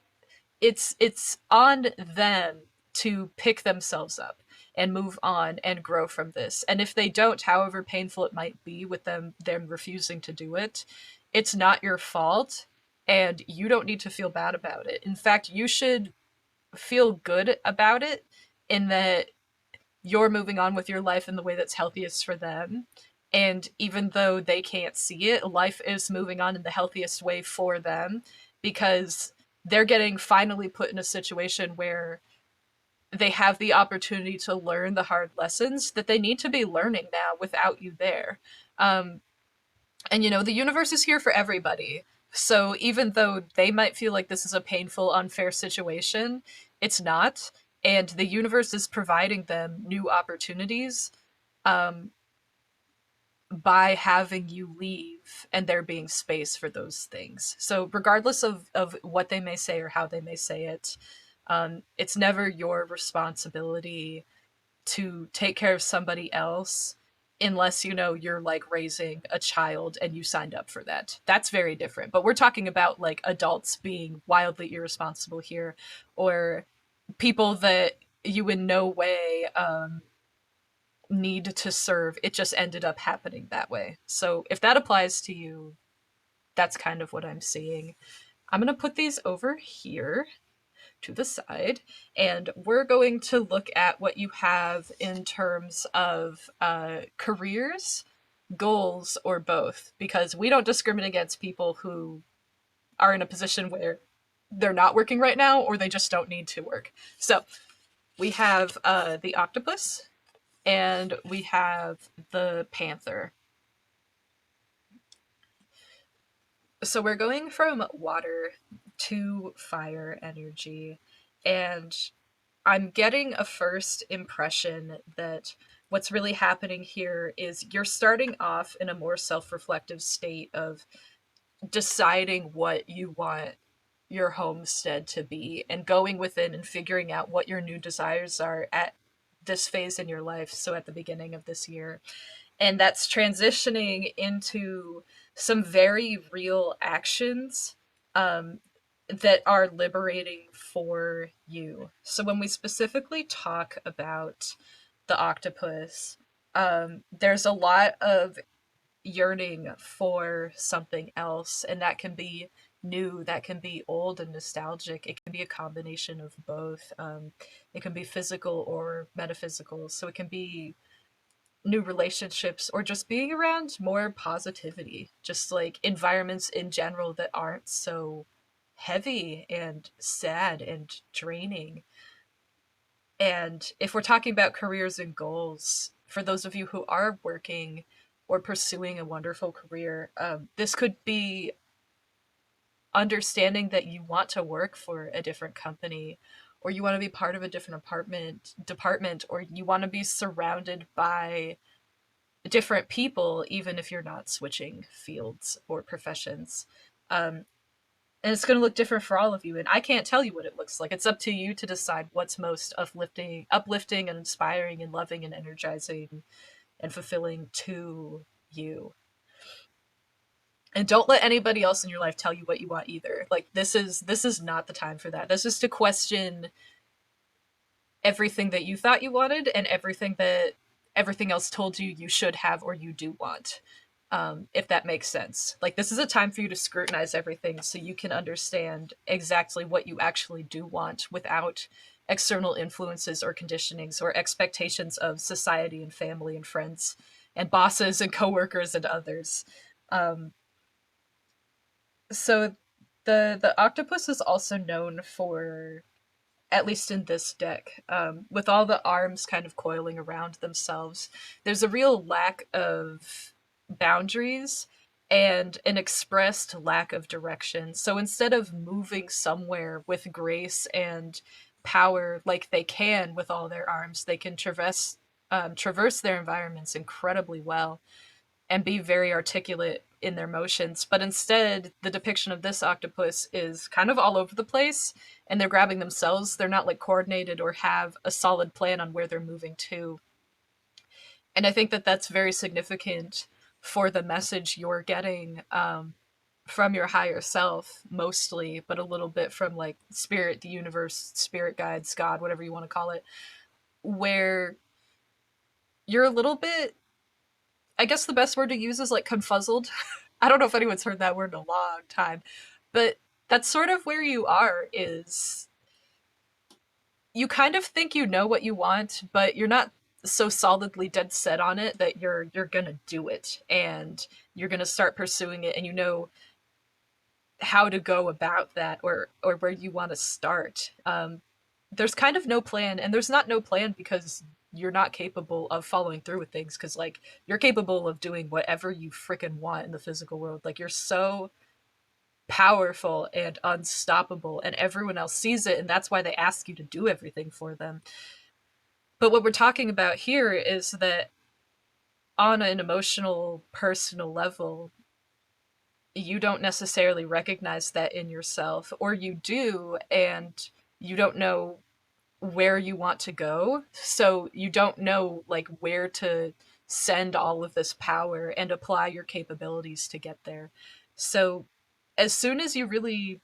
it's on them to pick themselves up and move on and grow from this. And if they don't, however painful it might be with them refusing to do it, it's not your fault, and you don't need to feel bad about it. In fact, you should feel good about it, in that you're moving on with your life in the way that's healthiest for them. And even though they can't see it, life is moving on in the healthiest way for them, because they're getting finally put in a situation where they have the opportunity to learn the hard lessons that they need to be learning now without you there. Um, and the universe is here for everybody. So even though they might feel like this is a painful, unfair situation, it's not. And the universe is providing them new opportunities, um, by having you leave and there being space for those things. So regardless of what they may say or how they may say it, it's never your responsibility to take care of somebody else unless you're like raising a child and you signed up for that. That's very different. But we're talking about like adults being wildly irresponsible here, or people that you in no way need to serve. It just ended up happening that way. So if that applies to you, that's kind of what I'm seeing. I'm going to put these over here to the side, and we're going to look at what you have in terms of careers, goals, or both, because we don't discriminate against people who are in a position where they're not working right now or they just don't need to work. So we have the octopus and we have the panther. So we're going from water to fire energy, and I'm getting a first impression that what's really happening here is you're starting off in a more self reflective state of deciding what you want your homestead to be and going within and figuring out what your new desires are at this phase in your life. So at the beginning of this year. And that's transitioning into some very real actions um, that are liberating for you. So when we specifically talk about the octopus, there's a lot of yearning for something else, and that can be new, that can be old and nostalgic. It can be a combination of both. It can be physical or metaphysical. So it can be new relationships or just being around more positivity, just like environments in general that aren't so heavy and sad and draining. And if we're talking about careers and goals, for those of you who are working or pursuing a wonderful career, this could be understanding that you want to work for a different company, or you want to be part of a different department, or you want to be surrounded by different people, even if you're not switching fields or professions. Um, and it's going to look different for all of you. And I can't tell you what it looks like. It's up to you to decide what's most uplifting and inspiring and loving and energizing and fulfilling to you. And don't let anybody else in your life tell you what you want either. Like this is not the time for that. This is to question everything that you thought you wanted and everything else told you you should have or you do want. If that makes sense. Like, this is a time for you to scrutinize everything so you can understand exactly what you actually do want without external influences or conditionings or expectations of society and family and friends and bosses and coworkers and others. Um, so the octopus is also known for, at least in this deck, with all the arms kind of coiling around themselves, there's a real lack of boundaries and an expressed lack of direction. So instead of moving somewhere with grace and power like they can with all their arms, they can traverse their environments incredibly well and be very articulate in their motions. But instead, the depiction of this octopus is kind of all over the place and they're grabbing themselves. They're not like coordinated or have a solid plan on where they're moving to. And I think that that's very significant for the message you're getting from your higher self, mostly, but a little bit from like spirit, the universe, spirit guides, God, whatever you want to call it, where you're a little bit, I guess the best word to use is like confuzzled. I don't know if anyone's heard that word in a long time, but that's sort of where you are, is you kind of think you know what you want, but you're not so solidly dead set on it that you're going to do it and you're going to start pursuing it, and you know how to go about that, or where you want to start. There's kind of no plan, and there's not no plan because you're not capable of following through with things, because like you're capable of doing whatever you freaking want in the physical world. Like, you're so powerful and unstoppable, and everyone else sees it, and that's why they ask you to do everything for them. But what we're talking about here is that on an emotional, personal level, you don't necessarily recognize that in yourself, or you do, and you don't know where you want to go. So you don't know like where to send all of this power and apply your capabilities to get there. So as soon as you really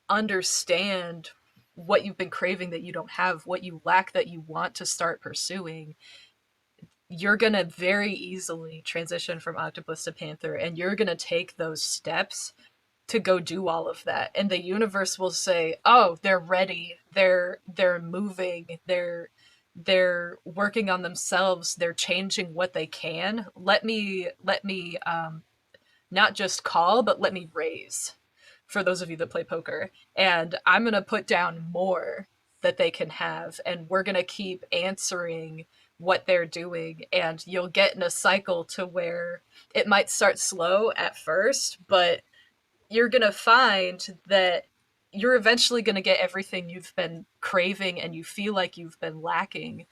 understand what you've been craving that you don't have, what you lack that you want to start pursuing, you're going to very easily transition from octopus to panther, and you're going to take those steps to go do all of that, and the universe will say, oh, they're ready, they're moving, they're working on themselves, they're changing what they can. Let me not just call, but let me raise, for those of you that play poker. And I'm going to put down more that they can have. And we're going to keep answering what they're doing. And you'll get in a cycle to where it might start slow at first, but you're going to find that you're eventually going to get everything you've been craving and you feel like you've been lacking,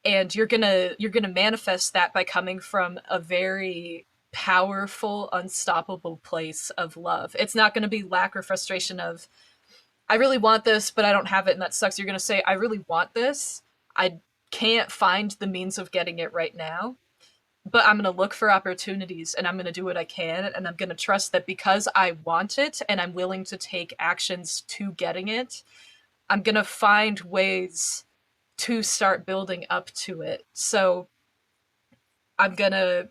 and you're gonna manifest that by coming from a very powerful, unstoppable place of love. It's not going to be lack or frustration of, I really want this but I don't have it and that sucks. You're going to say, I really want this, I can't find the means of getting it right now, but I'm going to look for opportunities and I'm going to do what I can, and I'm going to trust that because I want it and I'm willing to take actions to getting it, I'm going to find ways to start building up to it. So I'm gonna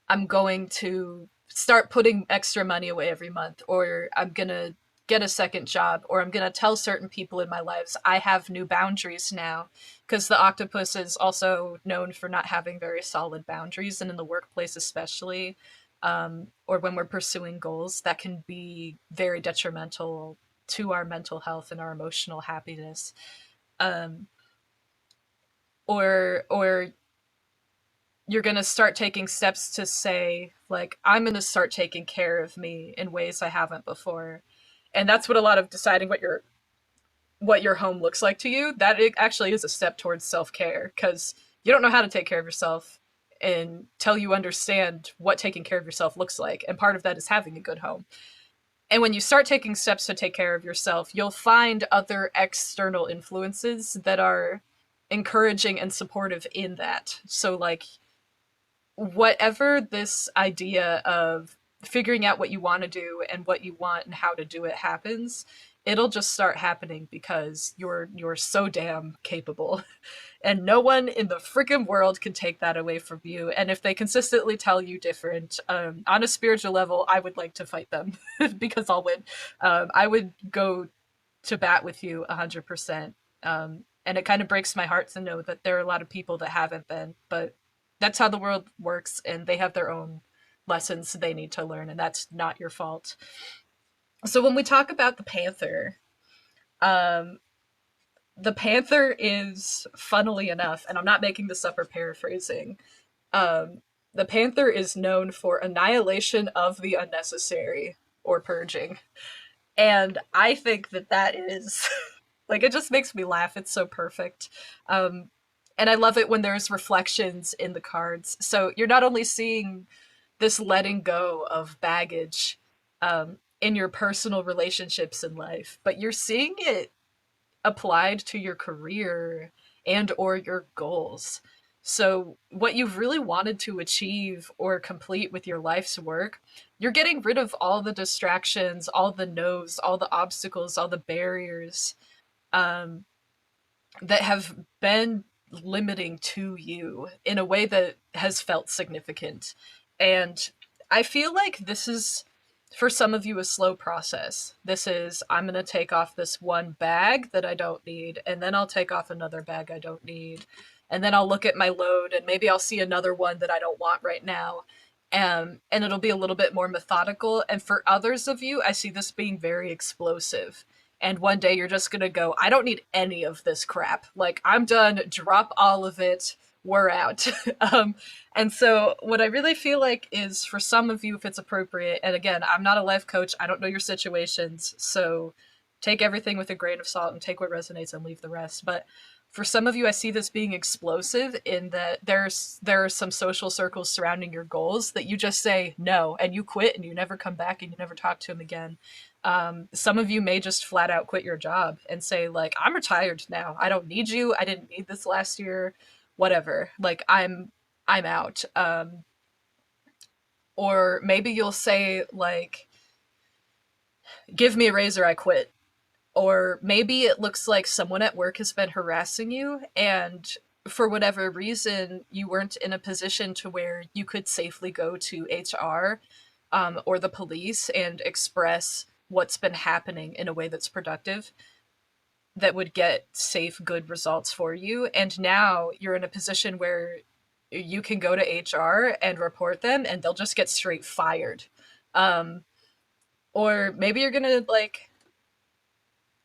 I'm going to start putting extra money away every month, or I'm gonna get a second job, or I'm gonna tell certain people in my lives I have new boundaries now, because the octopus is also known for not having very solid boundaries, and in the workplace especially, or when we're pursuing goals, that can be very detrimental to our mental health and our emotional happiness. Um, or you're going to start taking steps to say, like, I'm going to start taking care of me in ways I haven't before. And that's what a lot of deciding what your home looks like to you, that it actually is a step towards self-care, because you don't know how to take care of yourself until you understand what taking care of yourself looks like, and part of that is having a good home. And when you start taking steps to take care of yourself, you'll find other external influences that are encouraging and supportive in that. So, like, whatever this idea of figuring out what you want to do and what you want and how to do it happens, it'll just start happening because you're so damn capable. And no one in the freaking world can take that away from you. And if they consistently tell you different, on a spiritual level, I would like to fight them because I'll win. I would go to bat with you 100%. And it kind of breaks my heart to know that there are a lot of people that haven't been, but that's how the world works, and they have their own lessons they need to learn, and that's not your fault. So when we talk about um, the panther is, funnily enough, and I'm not making this up or paraphrasing, um, the panther is known for annihilation of the unnecessary, or purging. And I think that that is like, it just makes me laugh. It's so perfect. Um, and I love it when there's reflections in the cards. So you're not only seeing this letting go of baggage in your personal relationships in life, but you're seeing it applied to your career and or your goals. So what you've really wanted to achieve or complete with your life's work, you're getting rid of all the distractions, all the no's, all the obstacles, all the barriers, um, that have been limiting to you in a way that has felt significant. And I feel like this is, for some of you, a slow process. This is, I'm going to take off this one bag that I don't need, and then I'll take off another bag I don't need. And then I'll look at my load, and maybe I'll see another one that I don't want right now. And it'll be a little bit more methodical. And for others of you, I see this being very explosive, and one day you're just gonna go, I don't need any of this crap. Like, I'm done, drop all of it, we're out. And so, what I really feel like is, for some of you, if it's appropriate, and again, I'm not a life coach, I don't know your situations, so take everything with a grain of salt and take what resonates and leave the rest. But for some of you, I see this being explosive in that there are some social circles surrounding your goals that you just say no, and you quit, and you never come back, and you never talk to them again. Some of you may just flat out quit your job and say, like, I'm retired now. I don't need you. I didn't need this last year. Whatever. Like, I'm out. Or maybe you'll say, like, give me a raise or I quit. Or maybe it looks like someone at work has been harassing you, and for whatever reason, you weren't in a position to where you could safely go to HR, or the police and express what's been happening in a way that's productive, that would get safe, good results for you. And now you're in a position where you can go to HR and report them, and they'll just get straight fired. Um, or maybe you're gonna like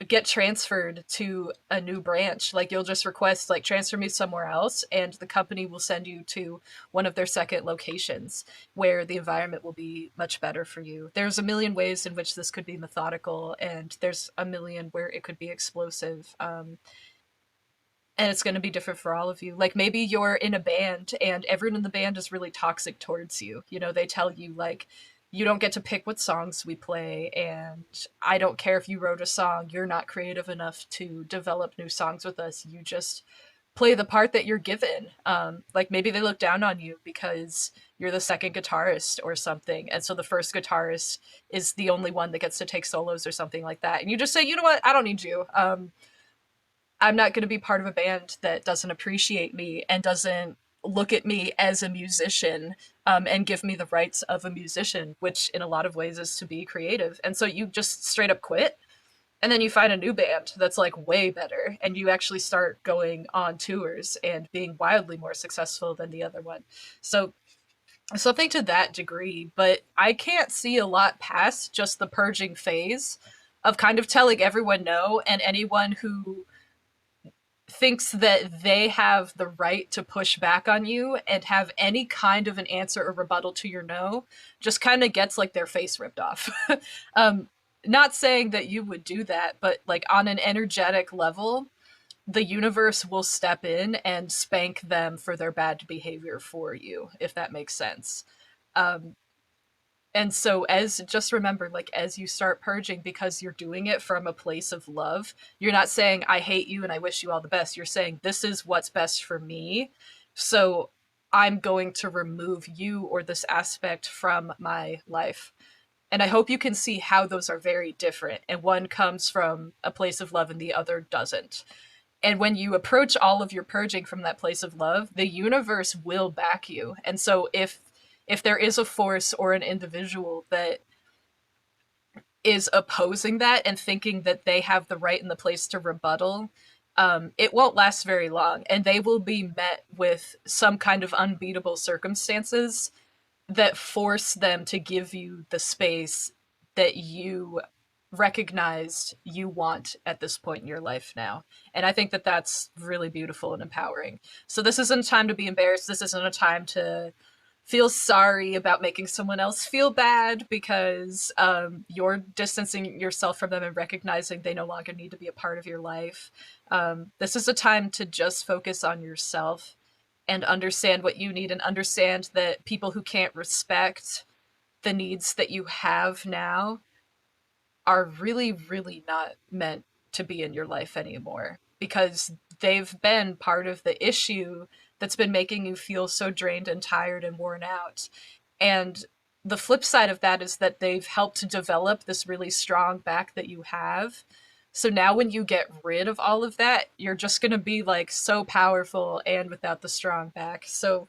get transferred to a new branch. Like you'll just request like transfer me somewhere else, and the company will send you to one of their second locations where the environment will be much better for you. There's a million ways in which this could be methodical, and there's a million where it could be explosive. And it's going to be different for all of you. Like maybe you're in a band and everyone in the band is really toxic towards you. You know, they tell you like you don't get to pick what songs we play, and I don't care if you wrote a song, you're not creative enough to develop new songs with us. You just play the part that you're given. Like maybe they look down on you because you're the second guitarist or something, and so the first guitarist is the only one that gets to take solos or something like that. And you just say, you know what, I don't need you. I'm not going to be part of a band that doesn't appreciate me and doesn't look at me as a musician, and give me the rights of a musician, which in a lot of ways is to be creative. And so you just straight up quit. And then you find a new band that's like way better, and you actually start going on tours and being wildly more successful than the other one. So, something to that degree, but I can't see a lot past just the purging phase of kind of telling everyone no, and anyone who thinks that they have the right to push back on you and have any kind of an answer or rebuttal to your no just kind of gets like their face ripped off. um, Not saying that you would do that, but like on an energetic level, the universe will step in and spank them for their bad behavior for you, if that makes sense. Um, and so, as just remember, like, as you start purging, because you're doing it from a place of love, you're not saying, I hate you and I wish you all the best. You're saying, this is what's best for me. So, I'm going to remove you or this aspect from my life. And I hope you can see how those are very different. And one comes from a place of love and the other doesn't. And when you approach all of your purging from that place of love, the universe will back you. And so if there is a force or an individual that is opposing that and thinking that they have the right and the place to rebuttal, it won't last very long, and they will be met with some kind of unbeatable circumstances that force them to give you the space that you recognized you want at this point in your life now. And I think that that's really beautiful and empowering. So this isn't a time to be embarrassed. This isn't a time to feel sorry about making someone else feel bad because you're distancing yourself from them and recognizing they no longer need to be a part of your life. This is a time to just focus on yourself and understand what you need, and understand that people who can't respect the needs that you have now are really, really not meant to be in your life anymore, because they've been part of the issue that's been making you feel so drained and tired and worn out. And the flip side of that is that they've helped to develop this really strong back that you have. So now when you get rid of all of that, you're just going to be like so powerful and without the strong back. So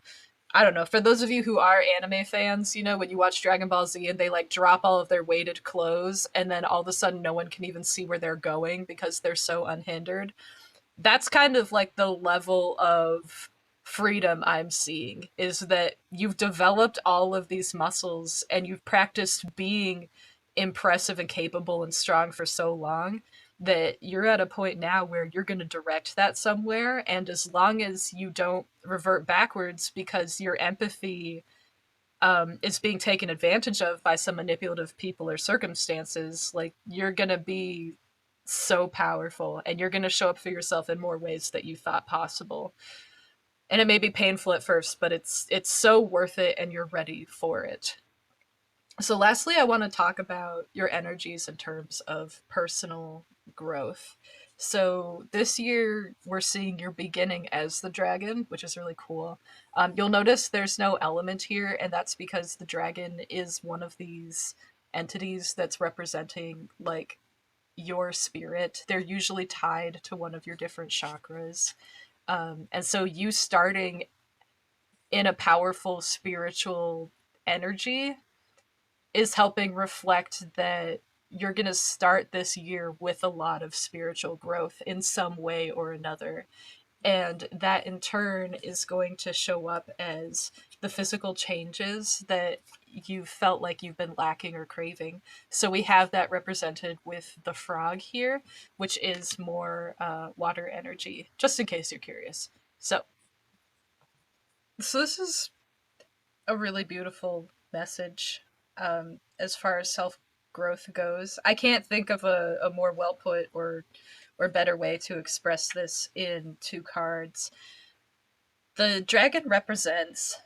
I don't know. For those of you who are anime fans, you know, when you watch Dragon Ball Z and they like drop all of their weighted clothes and then all of a sudden no one can even see where they're going because they're so unhindered. That's kind of like the level of freedom I'm seeing, is that you've developed all of these muscles and you've practiced being impressive and capable and strong for so long that you're at a point now where you're going to direct that somewhere. And as long as you don't revert backwards because your empathy is being taken advantage of by some manipulative people or circumstances, like you're going to be so powerful and you're going to show up for yourself in more ways that you thought possible. And it may be painful at first, but it's so worth it and you're ready for it. So lastly, I want to talk about your energies in terms of personal growth. So this year we're seeing your beginning as the dragon, which is really cool. You'll notice there's no element here, and that's because the dragon is one of these entities that's representing like your spirit. They're usually tied to one of your different chakras. And so you starting in a powerful spiritual energy is helping reflect that you're going to start this year with a lot of spiritual growth in some way or another. And that in turn is going to show up as the physical changes that you felt like you've been lacking or craving. So we have that represented with the frog here, which is more water energy, just in case you're curious. So this is a really beautiful message as far as self growth goes. I can't think of a more well put or better way to express this in two cards. The dragon represents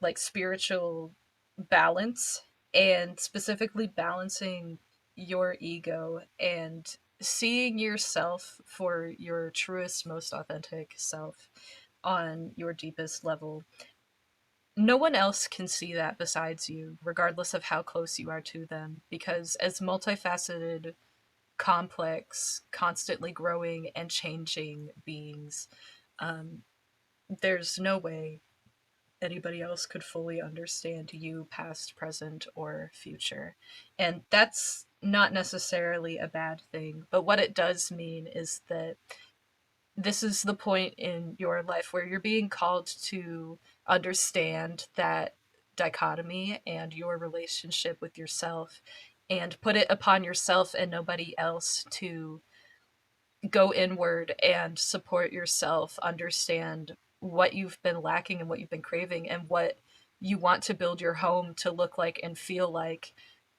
like spiritual balance, and specifically balancing your ego and seeing yourself for your truest, most authentic self on your deepest level. No one else can see that besides you, regardless of how close you are to them, because as multifaceted, complex, constantly growing and changing beings, um, there's no way anybody else could fully understand you, past, present, or future. And that's not necessarily a bad thing, but what it does mean is that this is the point in your life where you're being called to understand that dichotomy and your relationship with yourself and put it upon yourself and nobody else to go inward and support yourself, understand what you've been lacking and what you've been craving and what you want to build your home to look like and feel like,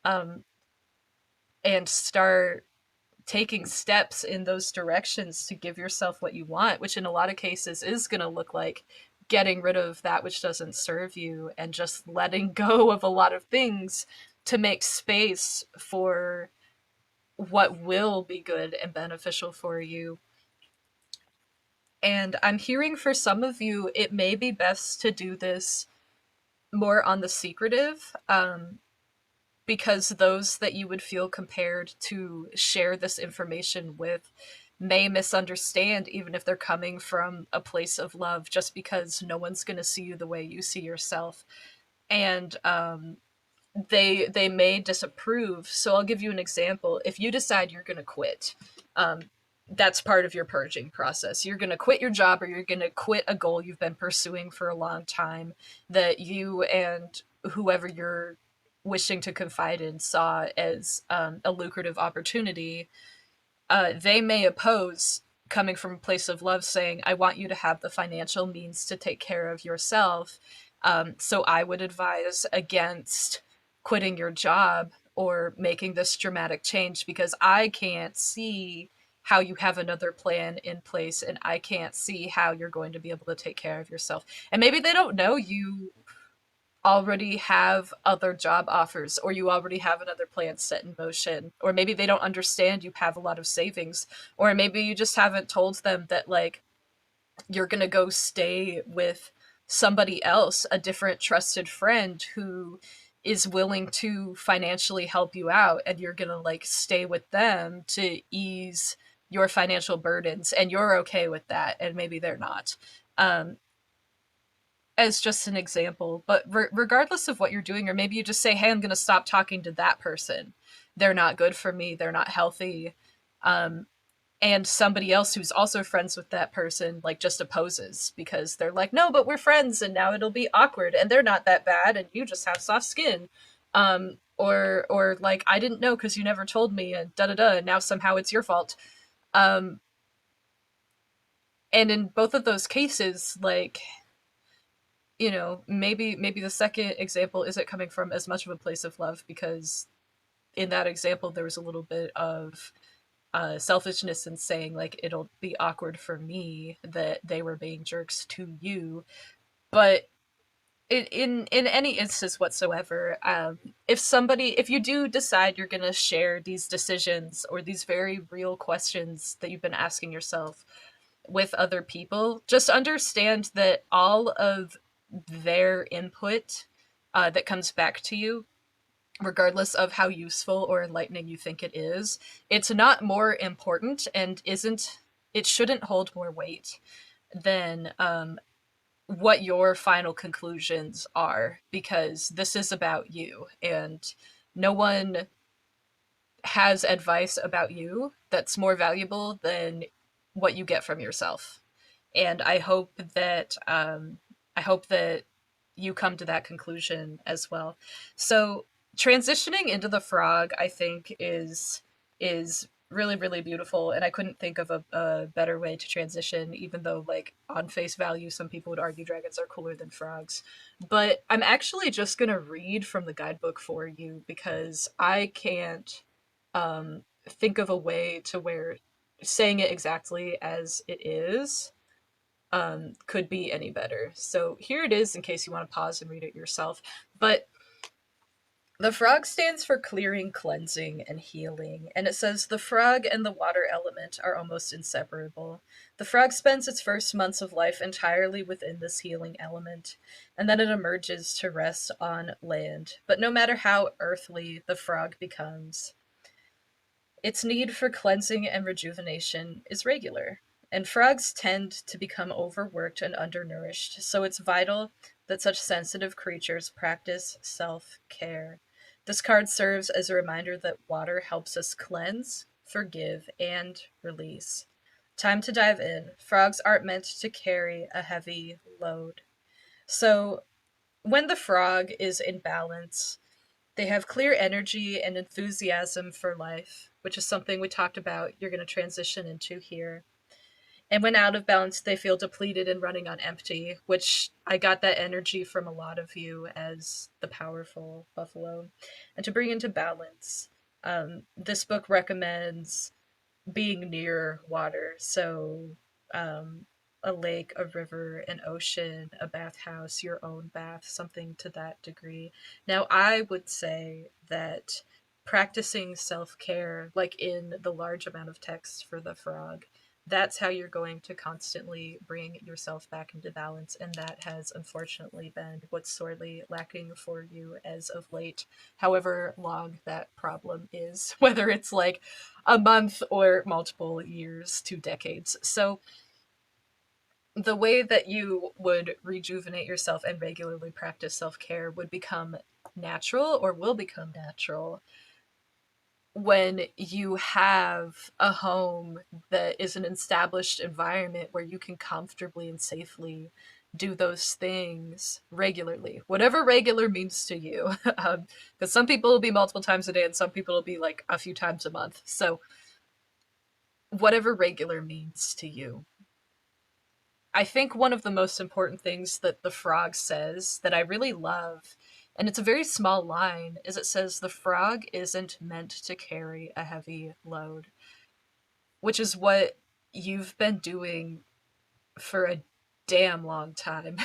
um, and start taking steps in those directions to give yourself what you want, which in a lot of cases is going to look like getting rid of that which doesn't serve you and just letting go of a lot of things to make space for what will be good and beneficial for you. And I'm hearing for some of you, it may be best to do this more on the secretive, because those that you would feel compared to share this information with may misunderstand, even if they're coming from a place of love, just because no one's going to see you the way you see yourself. And they may disapprove. So I'll give you an example. If you decide you're going to quit, um, that's part of your purging process. You're going to quit your job, or you're going to quit a goal you've been pursuing for a long time that you and whoever you're wishing to confide in saw as a lucrative opportunity. They may oppose, coming from a place of love, saying, I want you to have the financial means to take care of yourself. So I would advise against quitting your job or making this dramatic change, because I can't see how you have another plan in place, and I can't see how you're going to be able to take care of yourself. And maybe they don't know you already have other job offers, or you already have another plan set in motion, or maybe they don't understand you have a lot of savings, or maybe you just haven't told them that like you're going to go stay with somebody else, a different trusted friend who is willing to financially help you out, and you're going to like stay with them to ease your financial burdens, and you're okay with that, and maybe they're not. um, as just an example, but regardless of what you're doing, or maybe you just say, hey, I'm going to stop talking to that person, they're not good for me, they're not healthy. um, and somebody else who's also friends with that person like just opposes, because they're like, no, but we're friends and now it'll be awkward, and they're not that bad and you just have soft skin. Or like, I didn't know because you never told me, and da da da, and now somehow it's your fault. um and in both of those cases, like, maybe the second example isn't coming from as much of a place of love, because in that example there was a little bit of selfishness in saying like, it'll be awkward for me that they were being jerks to you. But in any instance whatsoever, if you do decide you're going to share these decisions or these very real questions that you've been asking yourself with other people, just understand that all of their input that comes back to you regardless of how useful or enlightening you think it is, it's not more important and isn't it shouldn't hold more weight than what your final conclusions are, because this is about you, and no one has advice about you that's more valuable than what you get from yourself. And I hope that you come to that conclusion as well. So transitioning into the frog, I think is really really beautiful, and I couldn't think of a better way to transition, even though like on face value some people would argue dragons are cooler than frogs. But I'm actually just going to read from the guidebook for you because I can't think of a way to where saying it exactly as it is could be any better. So here it is in case you want to pause and read it yourself. But the frog stands for clearing, cleansing, and healing, and it says the frog and the water element are almost inseparable. The frog spends its first months of life entirely within this healing element, and then it emerges to rest on land. But no matter how earthly the frog becomes, its need for cleansing and rejuvenation is regular, and frogs tend to become overworked and undernourished, so it's vital that such sensitive creatures practice self care. This card serves as a reminder that water helps us cleanse, forgive, and release. Time to dive in. Frogs aren't meant to carry a heavy load. So, when the frog is in balance, they have clear energy and enthusiasm for life, which is something we talked about you're going to transition into here. And when out of balance, they feel depleted and running on empty, which I got that energy from a lot of you as the powerful buffalo. And to bring into balance, this book recommends being near water. So, um, a lake, a river, an ocean, a bathhouse, your own bath, something to that degree. Now, I would say that practicing self care, like in the large amount of text for the frog, that's how you're going to constantly bring yourself back into balance. And that has unfortunately been what's sorely lacking for you as of late, however long that problem is, whether it's like a month or multiple years to decades. So, the way that you would rejuvenate yourself and regularly practice self care would become natural, or will become natural, when you have a home that is an established environment where you can comfortably and safely do those things regularly, whatever regular means to you. Because some people will be multiple times a day and some people will be like a few times a month. So, whatever regular means to you. I think one of the most important things that the frog says that I really love, and it's a very small line, is it says the frog isn't meant to carry a heavy load, which is what you've been doing for a damn long time.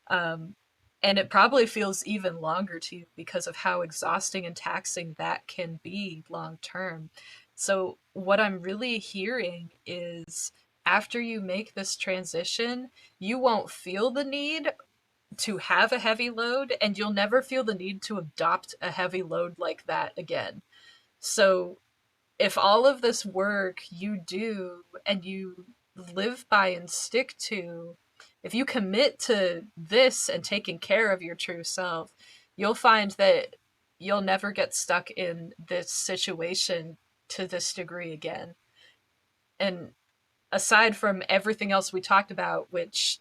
um, and it probably feels even longer to you because of how exhausting and taxing that can be long term. So, what I'm really hearing is after you make this transition, you won't feel the need to have a heavy load, and you'll never feel the need to adopt a heavy load like that again. So, if all of this work you do and you live by and stick to, if you commit to this and taking care of your true self, you'll find that you'll never get stuck in this situation to this degree again. And aside from everything else we talked about, which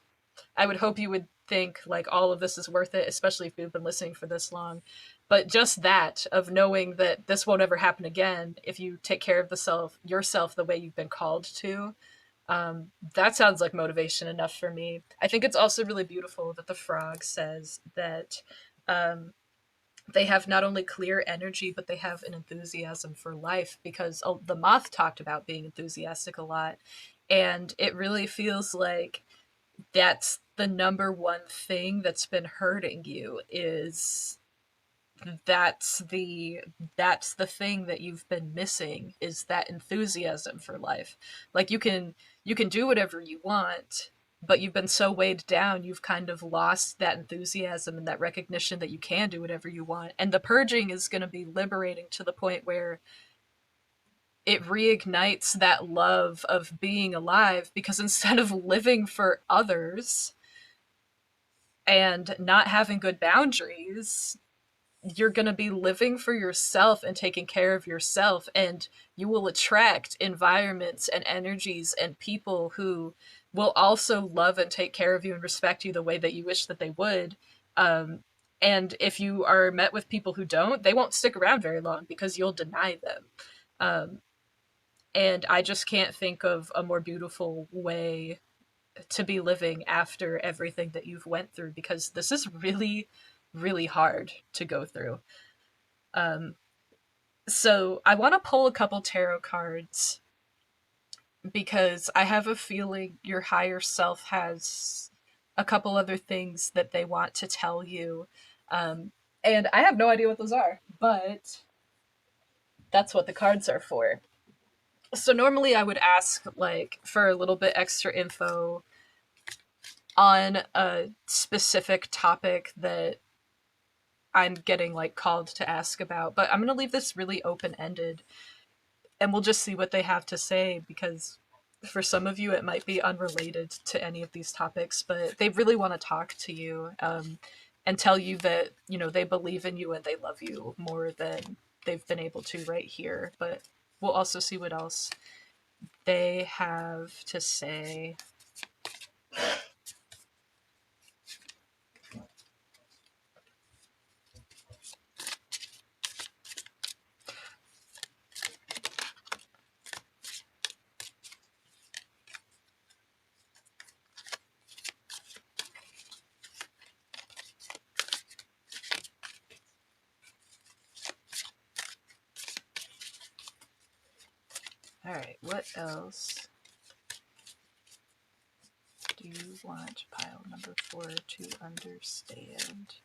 I would hope you would think like all of this is worth it, especially if you've been listening for this long. But just that of knowing that this won't ever happen again if you take care of the yourself the way you've been called to, that sounds like motivation enough for me. I think it's also really beautiful that the frog says that um, they have not only clear energy, but they have an enthusiasm for life, because the moth talked about being enthusiastic a lot. And it really feels like that's the number one thing that's been hurting you, is that's the that's the thing that you've been missing, is that enthusiasm for life. Like you can do whatever you want, but you've been so weighed down, you've kind of lost that enthusiasm and that recognition that you can do whatever you want. And the purging is going to be liberating to the point where it reignites that love of being alive, because instead of living for others and not having good boundaries, you're going to be living for yourself and taking care of yourself, and you will attract environments and energies and people who will also love and take care of you and respect you the way that you wish that they would. um, and if you are met with people who don't, they won't stick around very long because you'll deny them. um, and I just can't think of a more beautiful way to be living after everything that you've went through, because this is really, really hard to go through. um, so I want to pull a couple tarot cards because I have a feeling your higher self has a couple other things that they want to tell you. Um, and I have no idea what those are, but that's what the cards are for. So normally I would ask like for a little bit extra info on a specific topic that I'm getting like called to ask about, but I'm going to leave this really open ended and we'll just see what they have to say, because for some of you it might be unrelated to any of these topics, but they really want to talk to you, and tell you that, you know, they believe in you and they love you more than they've been able to right here. But we'll also see what else they have to say. All right, what else do you want pile number 4 to understand?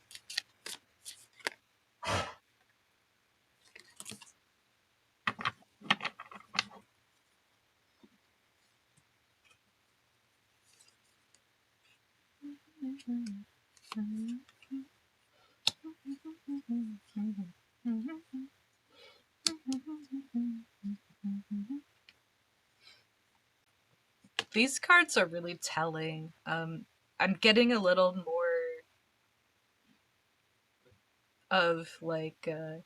These cards are really telling. I'm getting a little more of like an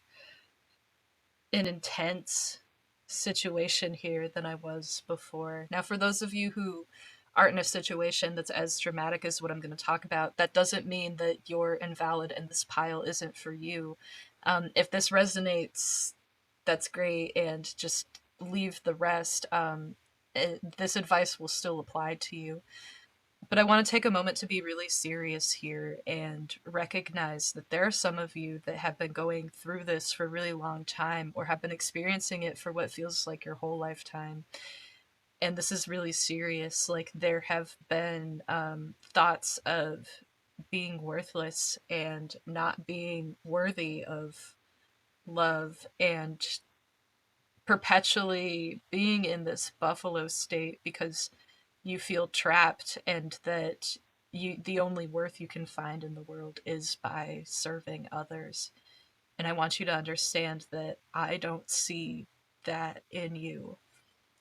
intense situation here than I was before. Now, for those of you who aren't in a situation that's as dramatic as what I'm going to talk about, that doesn't mean that you're invalid and this pile isn't for you. If this resonates, that's great, and just leave the rest. This advice will still apply to you. But I want to take a moment to be really serious here and recognize that there are some of you that have been going through this for a really long time or have been experiencing it for what feels like your whole lifetime. And this is really serious. Like, there have been thoughts of being worthless and not being worthy of love, and perpetually being in this buffalo state because you feel trapped, and that the only worth you can find in the world is by serving others. And I want you to understand that I don't see that in you,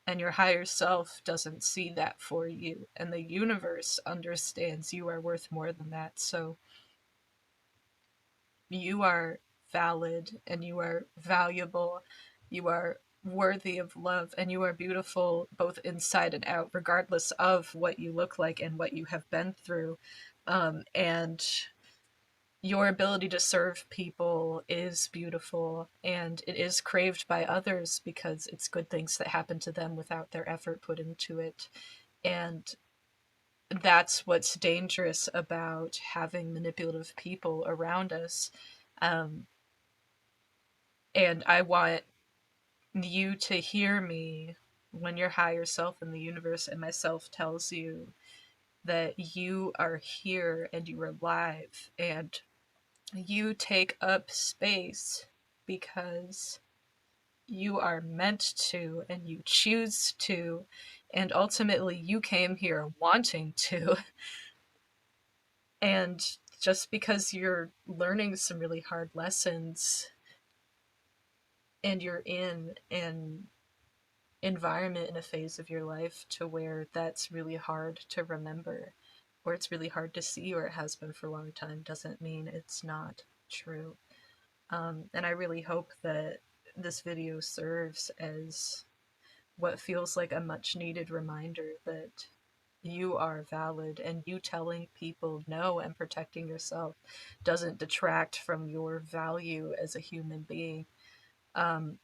and your higher self doesn't see that for you, and the universe understands you are worth more than that. So you are valid and you are valuable. You are worthy of love and you are beautiful both inside and out, regardless of what you look like and what you have been through. And your ability to serve people is beautiful, and it is craved by others because it's good things that happen to them without their effort put into it. And that's what's dangerous about having manipulative people around us. Um, and I want you to hear me when your higher self and the universe and myself tells you that you are here and you are alive and you take up space because you are meant to and you choose to, And ultimately, you came here wanting to. And just because you're learning some really hard lessons and you're in an environment in a phase of your life to where that's really hard to remember, or it's really hard to see, or it has been for a long time, doesn't mean it's not true. And I really hope that this video serves as what feels like a much needed reminder that you are valid, and you telling people no and protecting yourself doesn't detract from your value as a human being.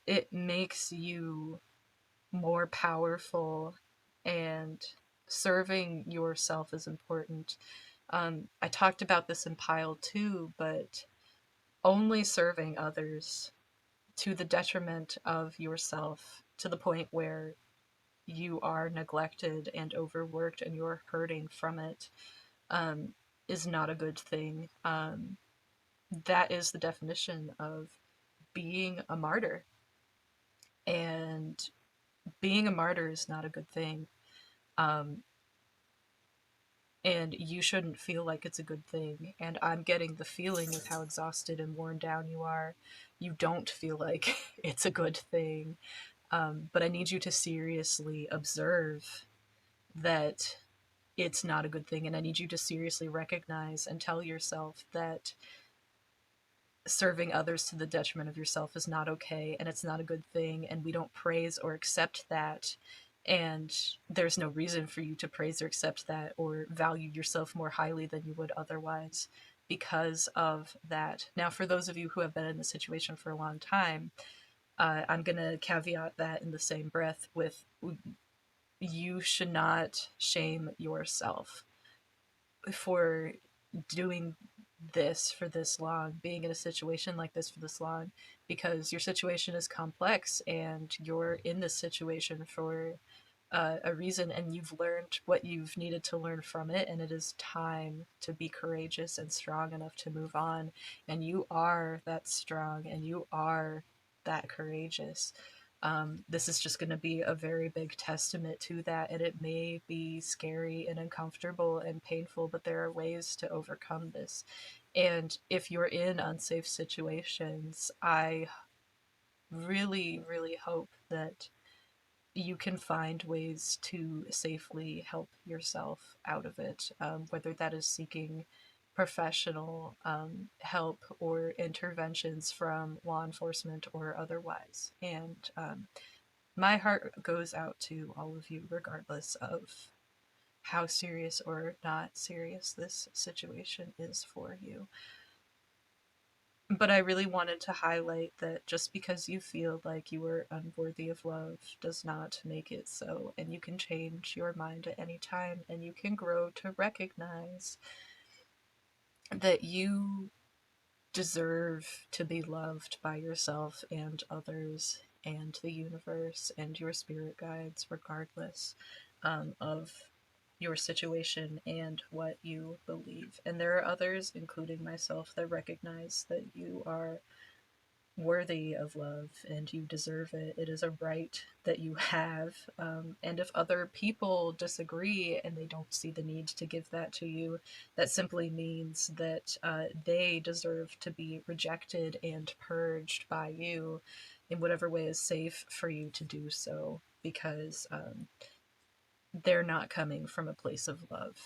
It makes you more powerful, and serving yourself is important. I talked about this in pile two, but only serving others to the detriment of yourself, to the point where you are neglected and overworked and you're hurting from it, um, is not a good thing. That is the definition of being a martyr. And being a martyr is not a good thing. Um, and you shouldn't feel like it's a good thing. And I'm getting the feeling with how exhausted and worn down you are. You don't feel like it's a good thing. But I need you to seriously observe that it's not a good thing. And I need you to seriously recognize and tell yourself that serving others to the detriment of yourself is not okay, and it's not a good thing, and we don't praise or accept that. And there's no reason for you to praise or accept that or value yourself more highly than you would otherwise because of that. Now, for those of you who have been in the situation for a long time, I'm going to caveat that in the same breath with, you should not shame yourself for doing this for this long, being in a situation like this for this long, because your situation is complex and you're in this situation for a reason, and you've learned what you've needed to learn from it, and it is time to be courageous and strong enough to move on. And you are that strong, and you are that courageous. This is just going to be a very big testament to that, and it may be scary and uncomfortable and painful, but there are ways to overcome this. And if you're in unsafe situations, I really, really hope that you can find ways to safely help yourself out of it, whether that is seeking professional help or interventions from law enforcement or otherwise. And my heart goes out to all of you, regardless of how serious or not serious this situation is for you. But I really wanted to highlight that just because you feel like you are unworthy of love does not make it so. And you can change your mind at any time, and you can grow to recognize that you deserve to be loved by yourself and others and the universe and your spirit guides, regardless of your situation and what you believe. And there are others, including myself, that recognize that you are worthy of love and you deserve it. It is a right that you have. And if other people disagree and they don't see the need to give that to you, that simply means that they deserve to be rejected and purged by you in whatever way is safe for you to do so, because they're not coming from a place of love.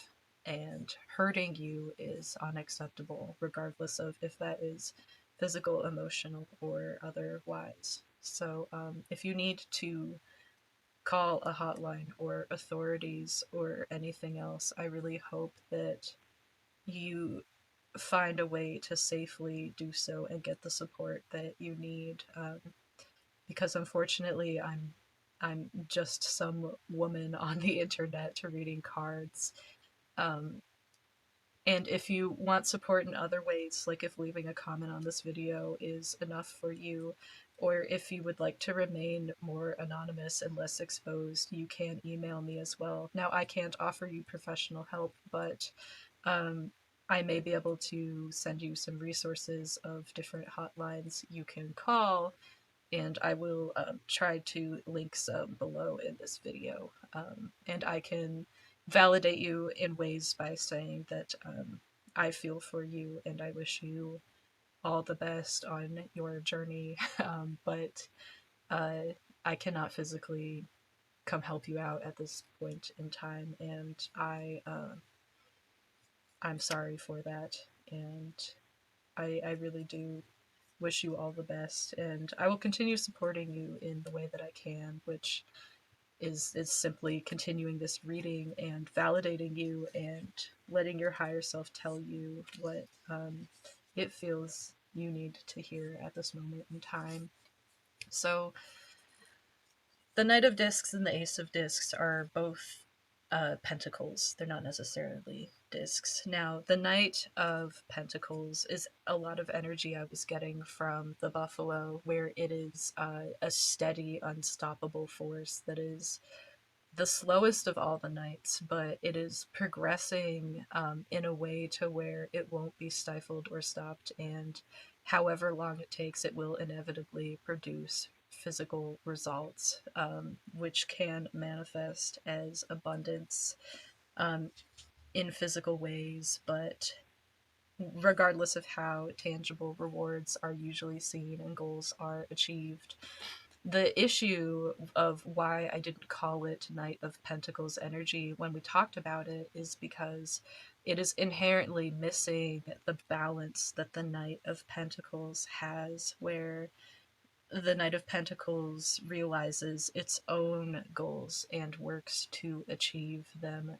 And hurting you is unacceptable, regardless of if that is physical, emotional, or otherwise. So, if you need to call a hotline or authorities or anything else, I really hope that you find a way to safely do so and get the support that you need. Because unfortunately, I'm just some woman on the internet reading cards. Um, and if you want support in other ways, like if leaving a comment on this video is enough for you, or if you would like to remain more anonymous and less exposed, you can email me as well. Now, I can't offer you professional help, but um, I may be able to send you some resources of different hotlines you can call and I will try to link some below in this video. And I can validate you in ways by saying that I feel for you and I wish you all the best on your journey. But uh, I cannot physically come help you out at this point in time, and I'm sorry for that, and I really do wish you all the best, and I will continue supporting you in the way that I can, which is simply continuing this reading and validating you and letting your higher self tell you what it feels you need to hear at this moment in time. So the Knight of Discs and the Ace of Discs are both pentacles. They're not necessarily discs. Now, the Knight of Pentacles is a lot of energy I was getting from the Buffalo, where it is a steady, unstoppable force that is the slowest of all the knights, but it is progressing in a way to where it won't be stifled or stopped, and however long it takes, it will inevitably produce physical results, which can manifest as abundance um, in physical ways, but regardless of how tangible rewards are usually seen and goals are achieved, the issue of why I didn't call it Knight of Pentacles energy when we talked about it is because it is inherently missing the balance that the Knight of Pentacles has, where the Knight of Pentacles realizes its own goals and works to achieve them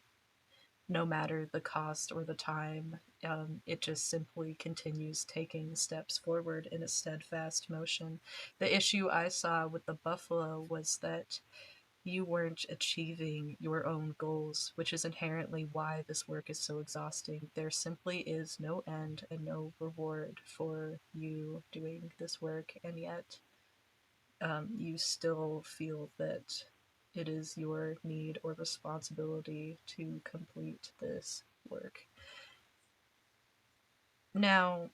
no matter the cost or the time. It just simply continues taking steps forward in a steadfast motion. The issue I saw with the Buffalo was that you weren't achieving your own goals, which is inherently why this work is so exhausting. There simply is no end and no reward for you doing this work, and yet you still feel that it is your need or responsibility to complete this work. Now,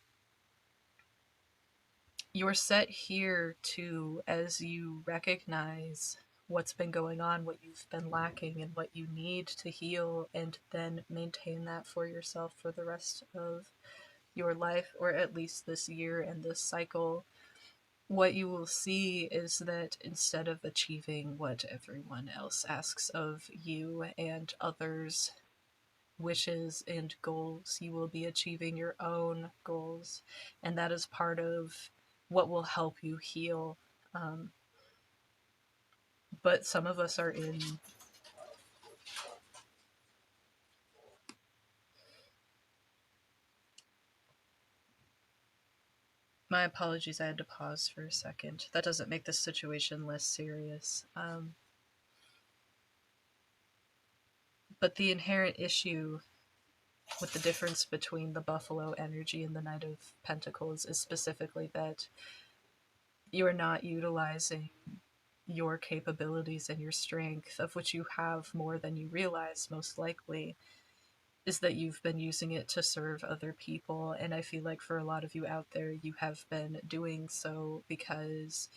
you're set here to, as you recognize what's been going on, what you've been lacking, and what you need to heal, and then maintain that for yourself for the rest of your life, or at least this year and this cycle. What you will see is that instead of achieving what everyone else asks of you and others' wishes and goals, you will be achieving your own goals. And that is part of what will help you heal. Um, but some of us are in. My apologies, I had to pause for a second. That doesn't make this situation less serious. But the inherent issue with the difference between the Buffalo energy and the Knight of Pentacles is specifically that you are not utilizing your capabilities and your strength, of which you have more than you realize, most likely, is that you've been using it to serve other people. And I feel like for a lot of you out there, you have been doing so because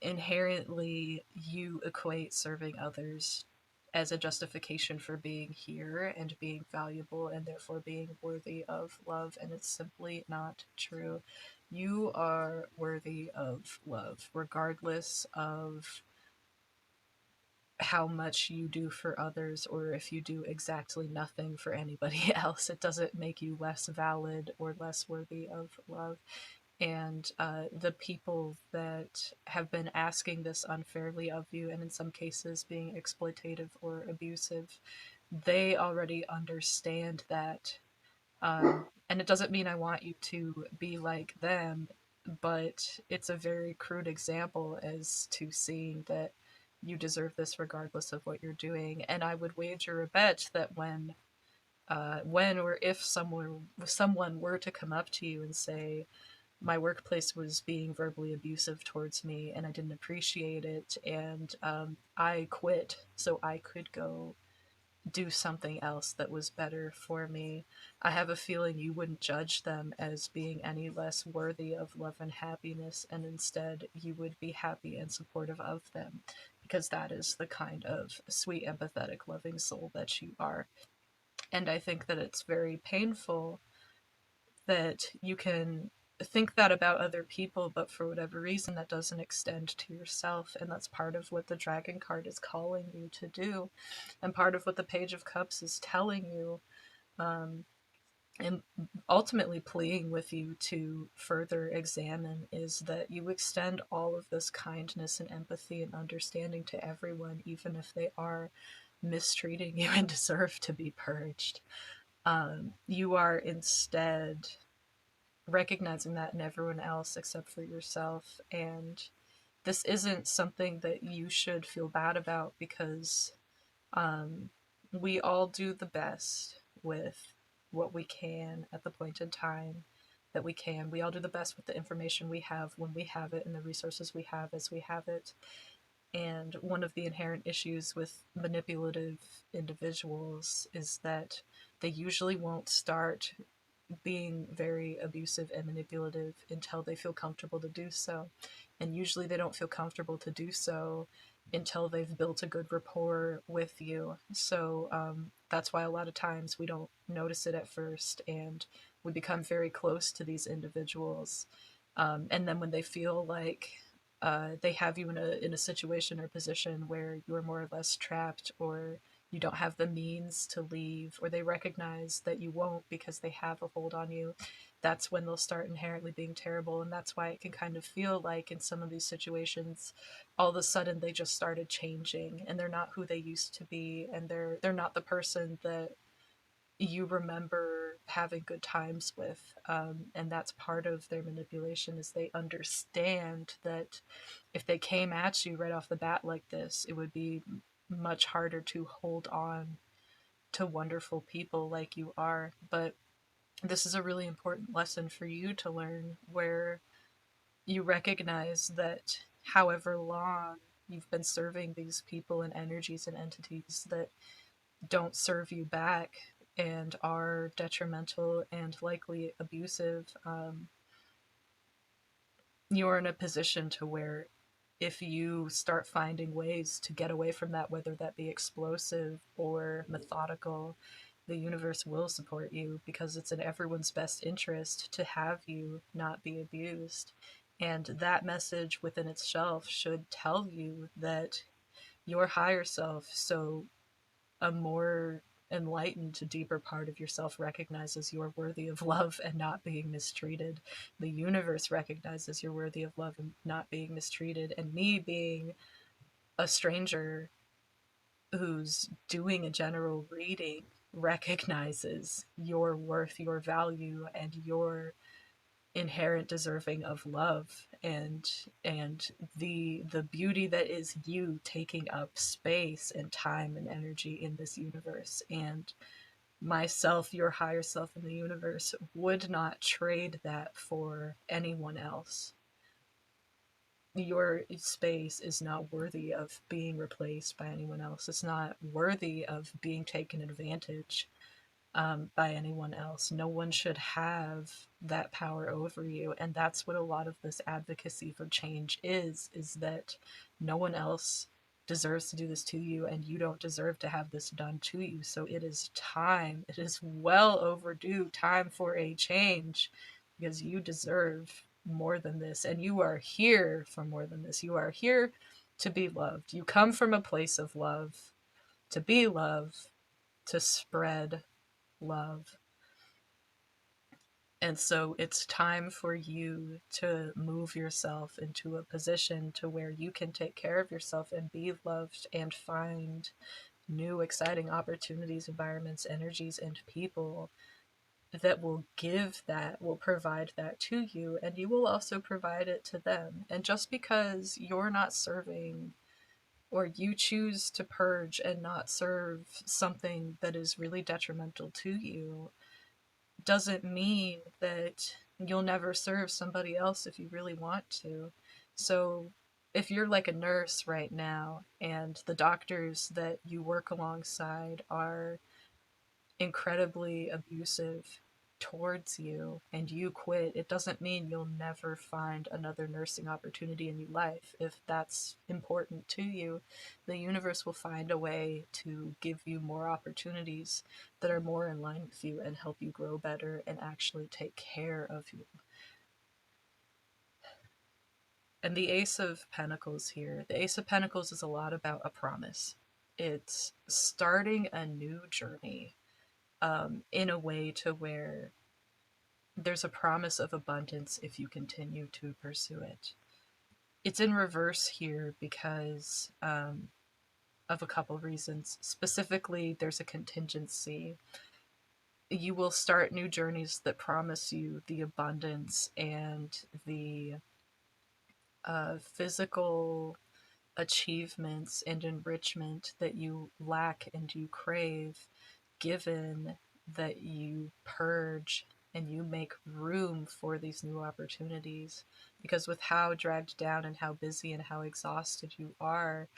inherently you equate serving others as a justification for being here and being valuable and therefore being worthy of love, and it's simply not true. You are worthy of love regardless of how much you do for others, or if you do exactly nothing for anybody else. It doesn't make you less valid or less worthy of love. And the people that have been asking this unfairly of you, and in some cases being exploitative or abusive, they already understand that. And it doesn't mean I want you to be like them, but it's a very crude example as to seeing that you deserve this regardless of what you're doing. And I would wager a bet that when or if someone were to come up to you and say, my workplace was being verbally abusive towards me and I didn't appreciate it, and I quit so I could go do something else that was better for me, I have a feeling you wouldn't judge them as being any less worthy of love and happiness, and instead you would be happy and supportive of them because that is the kind of sweet, empathetic, loving soul that you are. And I think that it's very painful that you can think that about other people, but for whatever reason, that doesn't extend to yourself. And that's part of what the Dragon card is calling you to do, and part of what the Page of Cups is telling you, um, and ultimately pleading with you to further examine, is that you extend all of this kindness and empathy and understanding to everyone, even if they are mistreating you and deserve to be purged. You are instead recognizing that in everyone else except for yourself. And this isn't something that you should feel bad about because um, we all do the best with what we can at the point in time that we can. We all do the best with the information we have when we have it and the resources we have as we have it. And one of the inherent issues with manipulative individuals is that they usually won't start being very abusive and manipulative until they feel comfortable to do so. And usually they don't feel comfortable to do so until they've built a good rapport with you. So that's why a lot of times we don't notice it at first and we become very close to these individuals. And then when they feel like they have you in a situation or position where you're more or less trapped, or you don't have the means to leave, or they recognize that you won't because they have a hold on you, that's when they'll start inherently being terrible. And that's why it can kind of feel like in some of these situations, all of a sudden they just started changing and they're not who they used to be, and they're not the person that you remember having good times with. And that's part of their manipulation, is they understand that if they came at you right off the bat like this, it would be much harder to hold on to wonderful people like you are. But this is a really important lesson for you to learn, where you recognize that however long you've been serving these people and energies and entities that don't serve you back and are detrimental and likely abusive, you're in a position to where if you start finding ways to get away from that, whether that be explosive or methodical, the universe will support you because it's in everyone's best interest to have you not be abused. And that message within itself should tell you that your higher self, so a more enlightened, deeper part of yourself, recognizes you're worthy of love and not being mistreated. The universe recognizes you're worthy of love and not being mistreated. And me being a stranger who's doing a general reading recognizes your worth, your value, and your inherent deserving of love, and the beauty that is you taking up space and time and energy in this universe. And myself, your higher self in the universe, would not trade that for anyone else. Your space is not worthy of being replaced by anyone else. It's not worthy of being taken advantage by anyone else. No one should have that power over you. And that's what a lot of this advocacy for change is that no one else deserves to do this to you, and you don't deserve to have this done to you. So it is time, it is well overdue time for a change, because you deserve more than this, and you are here for more than this. You are here to be loved. You come from a place of love, to be love, to spread love. And so it's time for you to move yourself into a position to where you can take care of yourself and be loved and find new exciting opportunities, environments, energies, and people that will give that, will provide that to you, and you will also provide it to them. And just because you're not serving, or you choose to purge and not serve something that is really detrimental to you, doesn't mean that you'll never serve somebody else if you really want to. So if you're like a nurse right now and the doctors that you work alongside are incredibly abusive towards you and you quit, it doesn't mean you'll never find another nursing opportunity in your life. If that's important to you, the universe will find a way to give you more opportunities that are more in line with you and help you grow better and actually take care of you. And the Ace of Pentacles here, the Ace of Pentacles is a lot about a promise. It's starting a new journey, in a way to where there's a promise of abundance if you continue to pursue it. It's in reverse here because of a couple reasons. Specifically, there's a contingency. You will start new journeys that promise you the abundance and the physical achievements and enrichment that you lack and you crave, given that you purge and you make room for these new opportunities. Because with how dragged down and how busy and how exhausted you are,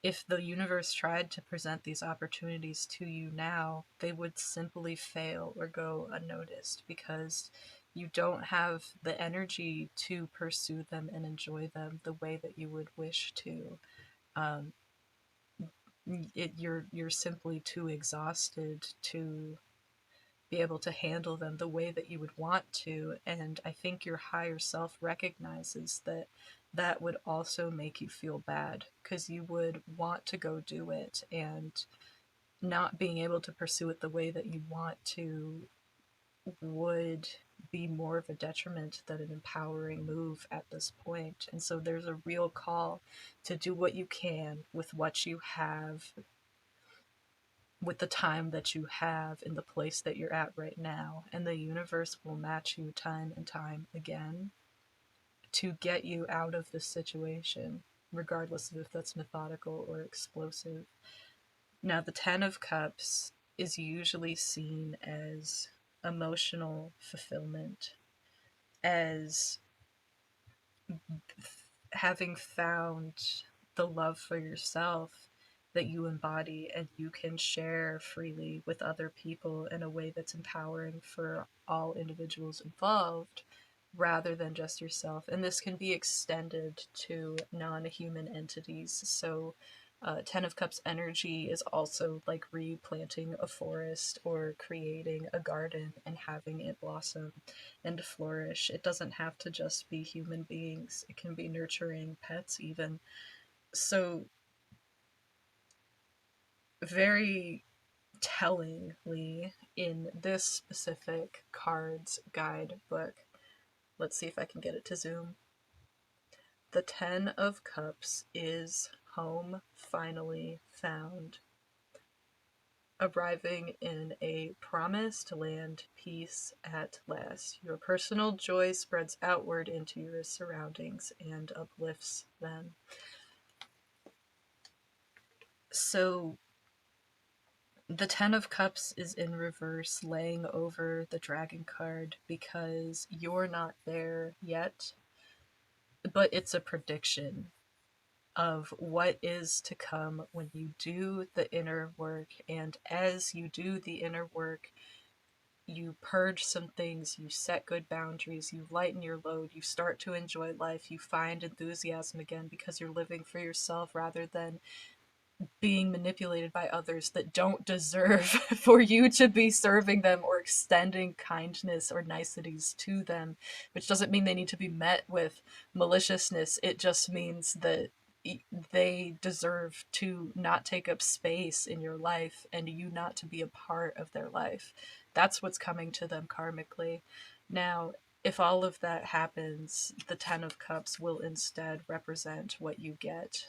if the universe tried to present these opportunities to you now, they would simply fail or go unnoticed because you don't have the energy to pursue them and enjoy them the way that you would wish to. Um, you're simply too exhausted to be able to handle them the way that you would want to, and I think your higher self recognizes that that would also make you feel bad because you would want to go do it, and not being able to pursue it the way that you want to would be more of a detriment than an empowering move at this point. And so there's a real call to do what you can with what you have, with the time that you have in the place that you're at right now, and the universe will match you time and time again to get you out of this situation, regardless of if that's methodical or explosive. Now, the Ten of Cups is usually seen as emotional fulfillment, as having found the love for yourself that you embody and you can share freely with other people in a way that's empowering for all individuals involved rather than just yourself. And this can be extended to non human entities. So, Ten of Cups energy is also like replanting a forest or creating a garden and having it blossom and flourish. It doesn't have to just be human beings, it can be nurturing pets, even. So, very tellingly, in this specific cards guidebook, let's see if I can get it to zoom. The Ten of Cups is home finally found, arriving in a promised land, peace at last. Your personal joy spreads outward into your surroundings and uplifts them. So, the Ten of Cups is in reverse, laying over the Dragon card because you're not there yet, but it's a prediction of what is to come when you do the inner work. And as you do the inner work, you purge some things, you set good boundaries, you lighten your load, you start to enjoy life, you find enthusiasm again because you're living for yourself rather than being manipulated by others that don't deserve for you to be serving them or extending kindness or niceties to them, which doesn't mean they need to be met with maliciousness. It just means that they deserve to not take up space in your life and you not to be a part of their life. That's what's coming to them karmically. Now, if all of that happens, the Ten of Cups will instead represent what you get,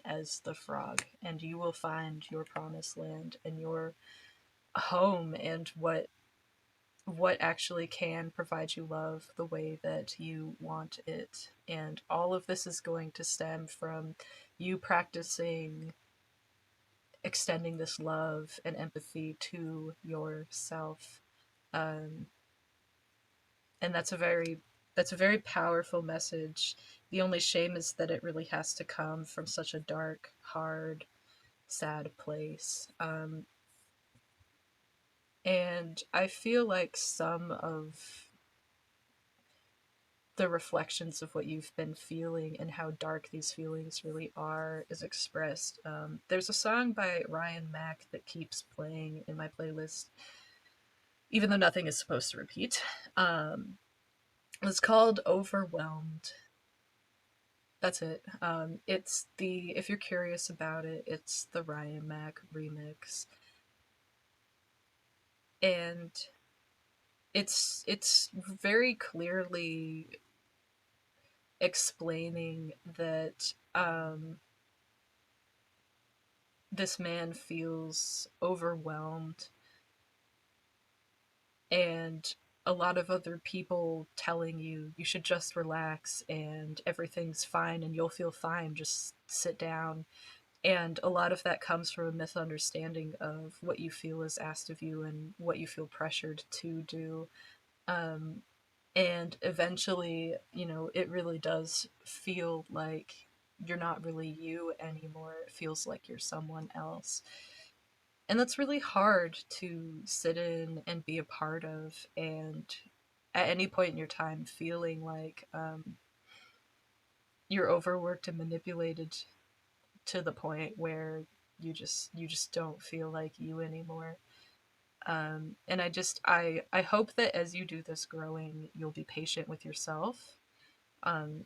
as the frog, and you will find your promised land and your home and what actually can provide you love the way that you want it. And all of this is going to stem from you practicing extending this love and empathy to yourself. Um, and that's a very That's a very powerful message. The only shame is that it really has to come from such a dark, hard, sad place. And I feel like some of the reflections of what you've been feeling and how dark these feelings really are is expressed. There's a song by Ryan Mack that keeps playing in my playlist, even though nothing is supposed to repeat. Um, it's called Overwhelmed. That's it. It's the, if you're curious about it, it's the Ryan Mack remix. And it's very clearly explaining that this man feels overwhelmed and a lot of other people telling you you should just relax and everything's fine and you'll feel fine, just sit down. And a lot of that comes from a misunderstanding of what you feel is asked of you and what you feel pressured to do. um, and eventually, it really does feel like you're not really you anymore. It feels like you're someone else, and that's really hard to sit in and be a part of. And at any point in your time feeling like you're overworked and manipulated to the point where you just don't feel like you anymore. And I hope that as you do this growing, you'll be patient with yourself, um,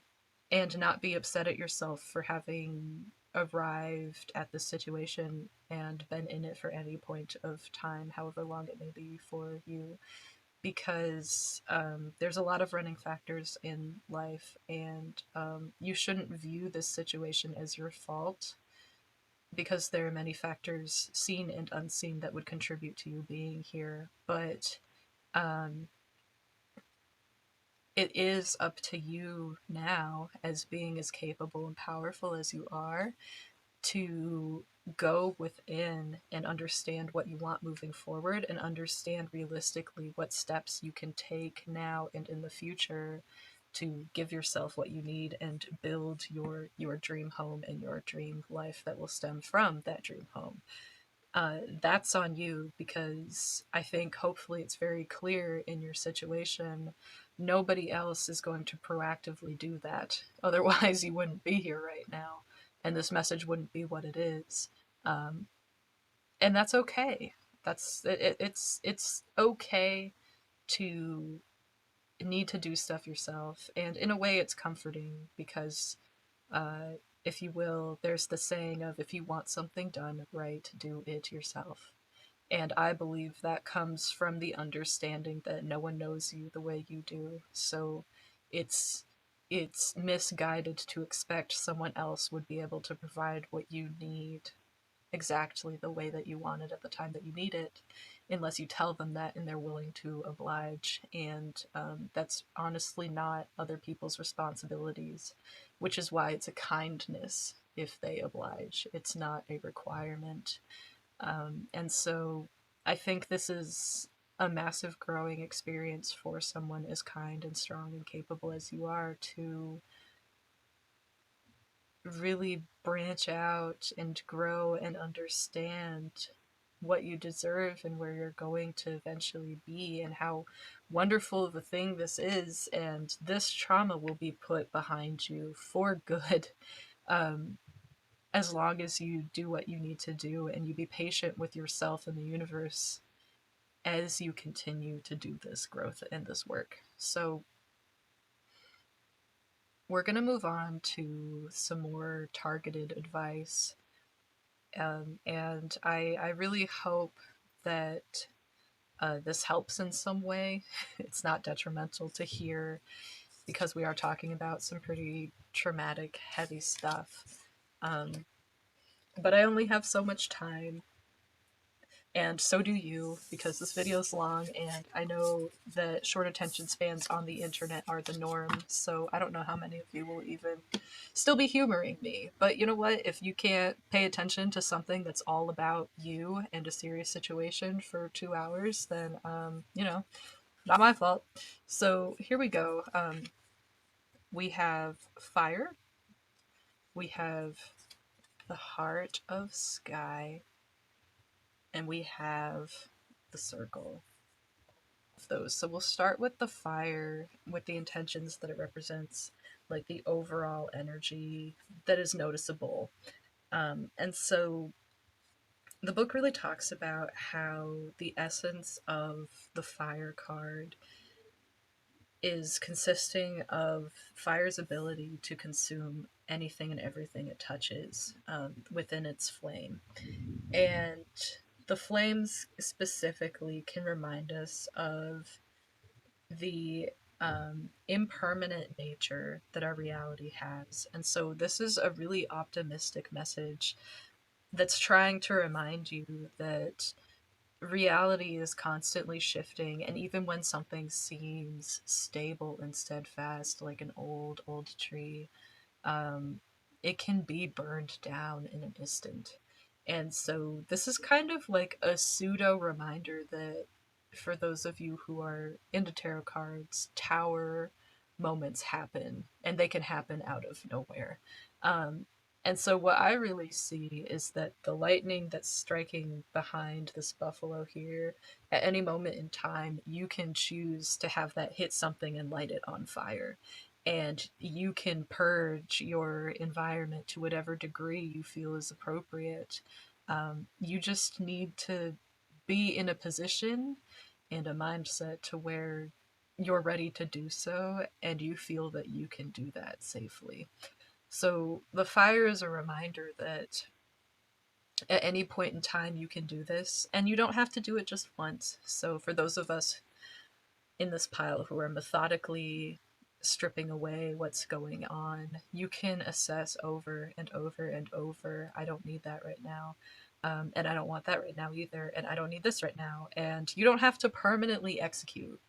and not be upset at yourself for having arrived at this situation and been in it for any point of time, however long it may be for you, because there's a lot of running factors in life, and you shouldn't view this situation as your fault, because there are many factors, seen and unseen, that would contribute to you being here. But um, it is up to you now, as being as capable and powerful as you are, to go within and understand what you want moving forward, and understand realistically what steps you can take now and in the future to give yourself what you need and build your dream home and your dream life that will stem from that dream home. That's on you, because I think hopefully it's very clear in your situation. Nobody else is going to proactively do that. Otherwise, you wouldn't be here right now, and this message wouldn't be what it is. Um, and that's okay. It's okay to need to do stuff yourself, and in a way, it's comforting because, uh, if you will, there's the saying of, if you want something done right, do it yourself. And I believe that comes from the understanding that no one knows you the way you do. So it's it's misguided to expect someone else would be able to provide what you need exactly the way that you want it at the time that you need it, unless you tell them that and they're willing to oblige. And that's honestly not other people's responsibilities, which is why it's a kindness if they oblige. It's not a requirement. And so I think this is a massive growing experience for someone as kind and strong and capable as you are, to really branch out and grow and understand what you deserve and where you're going to eventually be, and how wonderful of a thing this is. And this trauma will be put behind you for good. Um, as long as you do what you need to do and you be patient with yourself and the universe as you continue to do this growth and this work. So, we're going to move on to some more targeted advice. And I really hope that this helps in some way. It's not detrimental to hear, because we are talking about some pretty traumatic, heavy stuff. Um, but I only have so much time, and so do you, because this video is long, and I know that short attention spans on the internet are the norm, so I don't know how many of you will even still be humoring me. But you know what? If you can't pay attention to something that's all about you and a serious situation for 2 hours, then, Not my fault. So here we go. We have fire. We have the heart of sky, and we have the circle of those. So we'll start with the fire, with the intentions that it represents, like the overall energy that is noticeable. And so the book really talks about how the essence of the fire card is consisting of fire's ability to consume anything and everything it touches within its flame. And the flames specifically can remind us of the impermanent nature that our reality has. And so, this is a really optimistic message that's trying to remind you that reality is constantly shifting, and even when something seems stable and steadfast, like an old tree, um, it can be burned down in an instant. And so this is kind of like a pseudo reminder that for those of you who are into tarot cards, tower moments happen, and they can happen out of nowhere. Um, and so what I really see is that the lightning that's striking behind this buffalo here, at any moment in time, you can choose to have that hit something and light it on fire, and you can purge your environment to whatever degree you feel is appropriate. You just need to be in a position and a mindset to where you're ready to do so, and you feel that you can do that safely. So the fire is a reminder that at any point in time you can do this, and you don't have to do it just once. So for those of us in this pile who are methodically stripping away what's going on, you can assess over and over and over, I don't need that right now. And I don't want that right now either. And I don't need this right now. And you don't have to permanently execute.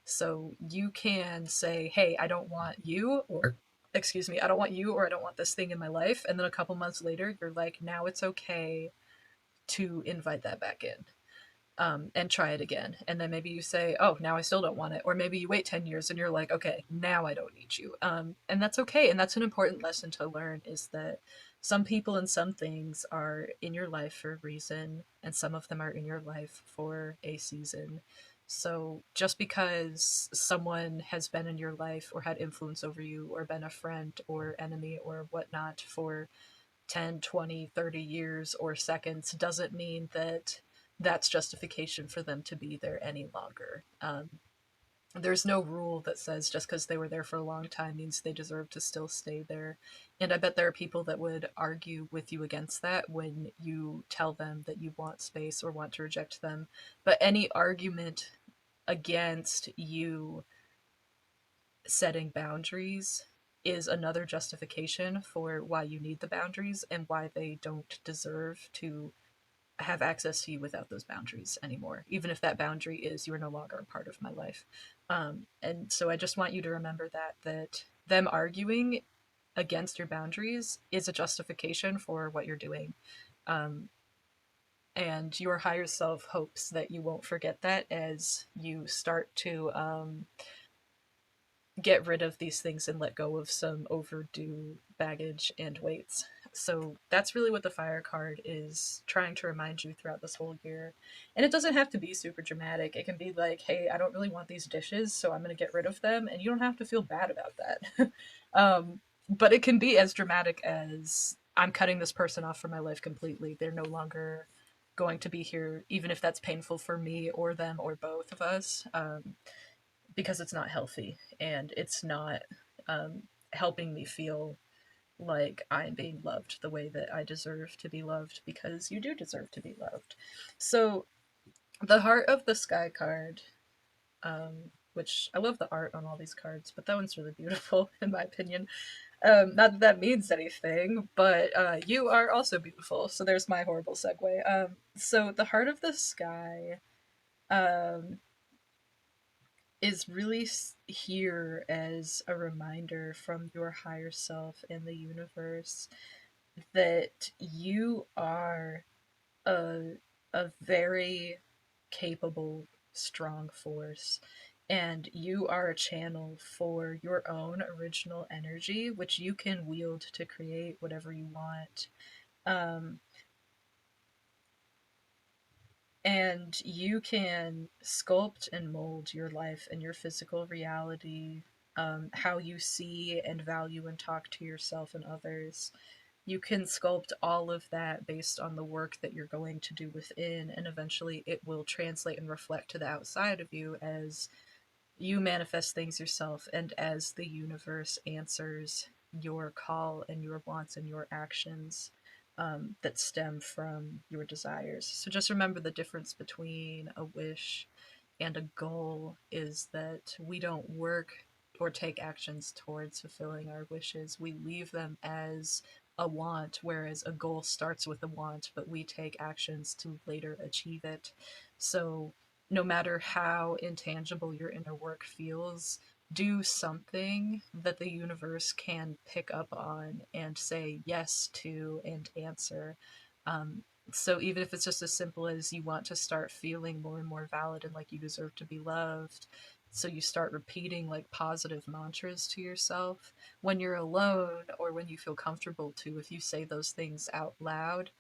So you can say, hey, I don't want you, or excuse me, I don't want you, or I don't want this thing in my life. And then a couple months later, you're like, now it's okay to invite that back in, and try it again. And then maybe you say, oh, now I still don't want it. Or maybe you wait 10 years and you're like, okay, now I don't need you. And that's okay. And that's an important lesson to learn, is that some people and some things are in your life for a reason, and some of them are in your life for a season. So just because someone has been in your life or had influence over you or been a friend or enemy or whatnot for 10, 20, 30 years or seconds doesn't mean that that's justification for them to be there any longer. There's no rule that says just because they were there for a long time means they deserve to still stay there. And I bet there are people that would argue with you against that when you tell them that you want space or want to reject them. But any argument against you setting boundaries is another justification for why you need the boundaries and why they don't deserve to have access to you without those boundaries anymore, even if that boundary is you're no longer a part of my life. And so I just want you to remember that them arguing against your boundaries is a justification for what you're doing. Um, and your higher self hopes that you won't forget that as you start to get rid of these things and let go of some overdue baggage and weights. So that's really what the fire card is trying to remind you throughout this whole year. And it doesn't have to be super dramatic. It can be like, hey, I don't really want these dishes, so I'm going to get rid of them. And you don't have to feel bad about that. But it can be as dramatic as, I'm cutting this person off from my life completely. They're no longer going to be here, even if that's painful for me or them or both of us. Because it's not healthy, and it's not helping me feel like I'm being loved the way that I deserve to be loved, because you do deserve to be loved. So, the Heart of the Sky card, which I love the art on all these cards, but that one's really beautiful in my opinion. Not that that means anything, but you are also beautiful. So, there's my horrible segue. So, the Heart of the Sky. Um, is really here as a reminder from your higher self and the universe that you are a, a very capable, strong force. and you are a channel for your own original energy, which you can wield to create whatever you want. Um, and you can sculpt and mold your life and your physical reality, how you see and value and talk to yourself and others. You can sculpt all of that based on the work that you're going to do within, and eventually it will translate and reflect to the outside of you as you manifest things yourself and as the universe answers your call and your wants and your actions, that stem from your desires. So just remember the difference between a wish and a goal is that we don't work or take actions towards fulfilling our wishes. We leave them as a want, whereas a goal starts with a want, but we take actions to later achieve it. So, no matter how intangible your inner work feels, do something that the universe can pick up on and say yes to and answer. Um, so even if it's just as simple as you want to start feeling more and more valid and like you deserve to be loved, so you start repeating like positive mantras to yourself when you're alone or when you feel comfortable to. If you say those things out loud,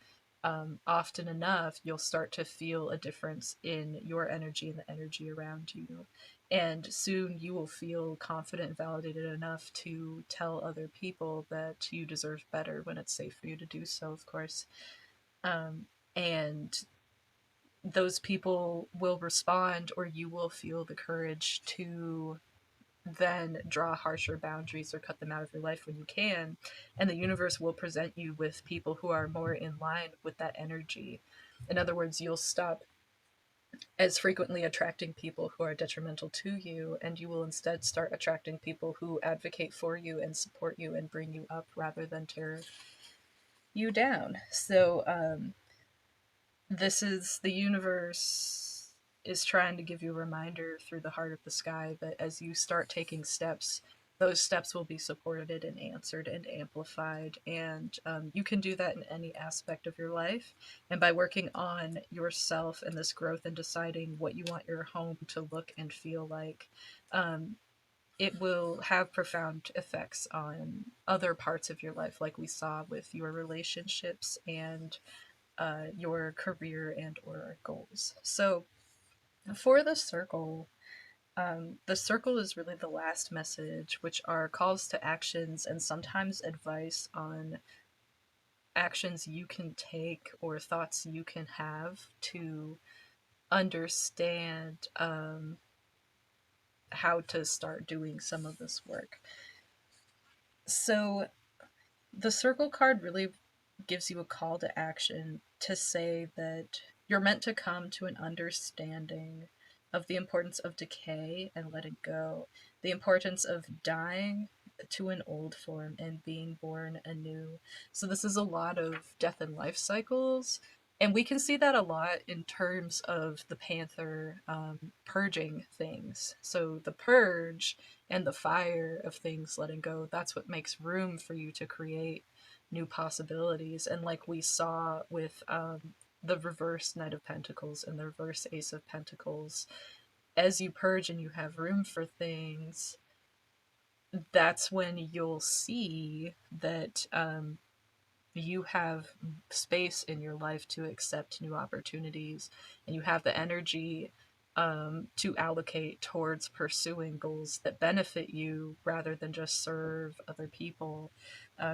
often enough, you'll start to feel a difference in your energy and the energy around you. And soon you will feel confident and validated enough to tell other people that you deserve better when it's safe for you to do so, of course. um, and those people will respond, or you will feel the courage to then draw harsher boundaries or cut them out of your life when you can. And the universe will present you with people who are more in line with that energy. In other words, you'll stop as frequently attracting people who are detrimental to you, and you will instead start attracting people who advocate for you and support you and bring you up rather than tear you down. So, this is the universe is trying to give you a reminder through the heart of the sky that as you start taking steps, those steps will be supported and answered and amplified. And you can do that in any aspect of your life. And by working on yourself and this growth and deciding what you want your home to look and feel like, um, it will have profound effects on other parts of your life, like we saw with your relationships and your career and or goals. So for the circle is really the last message, which are calls to actions and sometimes advice on actions you can take or thoughts you can have to understand how to start doing some of this work. So the circle card really gives you a call to action to say that you're meant to come to an understanding of the importance of decay and letting go, the importance of dying to an old form and being born anew. So, this is a lot of death and life cycles. And we can see that a lot in terms of the Panther purging things. So, the purge and the fire of things letting go, that's what makes room for you to create new possibilities. And like we saw with the reverse Knight of Pentacles and the reverse Ace of Pentacles, as you purge and you have room for things, that's when you'll see that you have space in your life to accept new opportunities, and you have the energy to allocate towards pursuing goals that benefit you rather than just serve other people,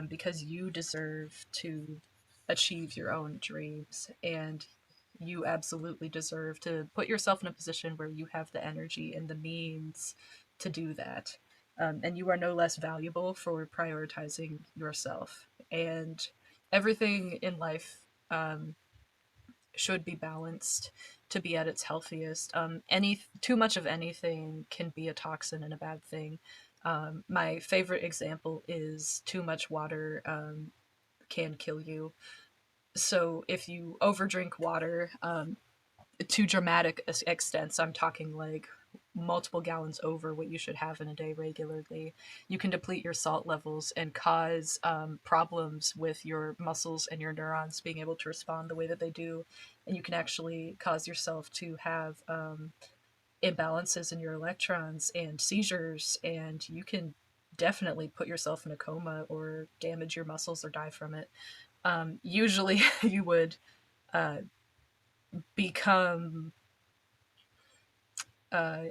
because you deserve to achieve your own dreams, and you absolutely deserve to put yourself in a position where you have the energy and the means to do that. And you are no less valuable for prioritizing yourself. And everything in life should be balanced to be at its healthiest. Any too much of anything can be a toxin and a bad thing. My favorite example is too much water can kill you. So if you overdrink water, to dramatic extents, I'm talking like multiple gallons over what you should have in a day regularly, you can deplete your salt levels and cause problems with your muscles and your neurons being able to respond the way that they do. And you can actually cause yourself to have imbalances in your electrons and seizures, and you can definitely put yourself in a coma or damage your muscles or die from it. Usually, you would uh, become, uh,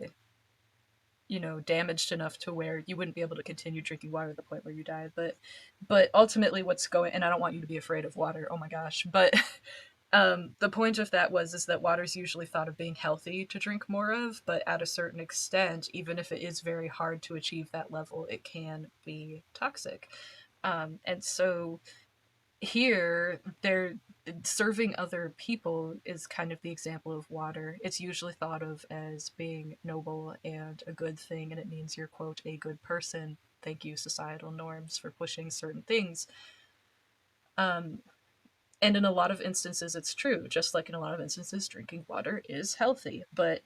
damaged enough to where you wouldn't be able to continue drinking water to the point where you died. But ultimately, what's going, and I don't want you to be afraid of water. Oh my gosh, but the point of that is that water is usually thought of being healthy to drink more of, but at a certain extent, even if it is very hard to achieve that level, it can be toxic. And so here, they're serving other people is kind of the example of water. It's usually thought of as being noble and a good thing, and it means you're, quote, a good person. Thank you, societal norms, for pushing certain things. Um, and in a lot of instances, it's true. Just like in a lot of instances, drinking water is healthy. But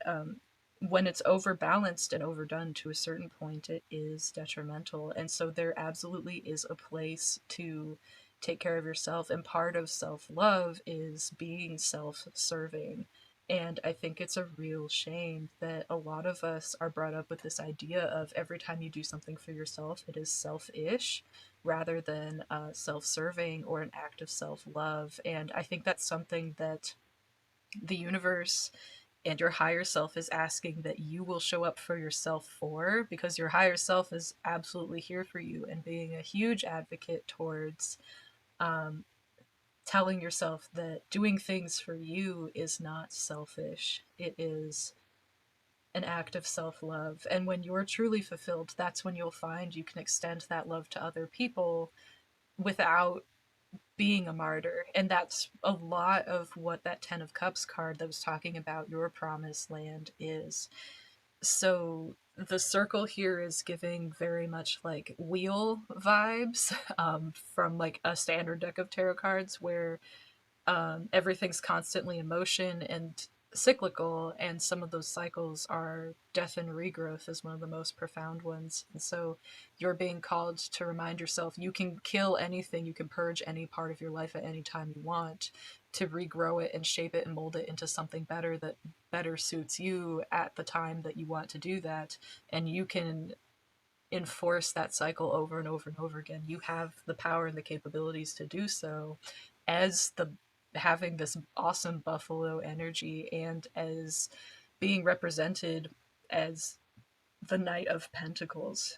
when it's overbalanced and overdone to a certain point, it is detrimental. And so there absolutely is a place to take care of yourself. And part of self love is being self serving. And I think it's a real shame that a lot of us are brought up with this idea of every time you do something for yourself, it is selfish rather than self serving or an act of self love. And I think that's something that the universe and your higher self is asking that you will show up for yourself for, because your higher self is absolutely here for you and being a huge advocate towards um, telling yourself that doing things for you is not selfish. It is an act of self love. And when you're truly fulfilled, that's when you'll find you can extend that love to other people without being a martyr. And that's a lot of what that 10 of Cups card that was talking about your promised land is. So the circle here is giving very much like wheel vibes, from like a standard deck of tarot cards where everything's constantly in motion and cyclical, and some of those cycles are death and regrowth is one of the most profound ones. And so you're being called to remind yourself you can kill anything, you can purge any part of your life at any time you want to regrow it and shape it and mold it into something better that better suits you at the time that you want to do that. And you can enforce that cycle over and over and over again. You have the power and the capabilities to do so as the having this awesome buffalo energy and as being represented as the Knight of Pentacles.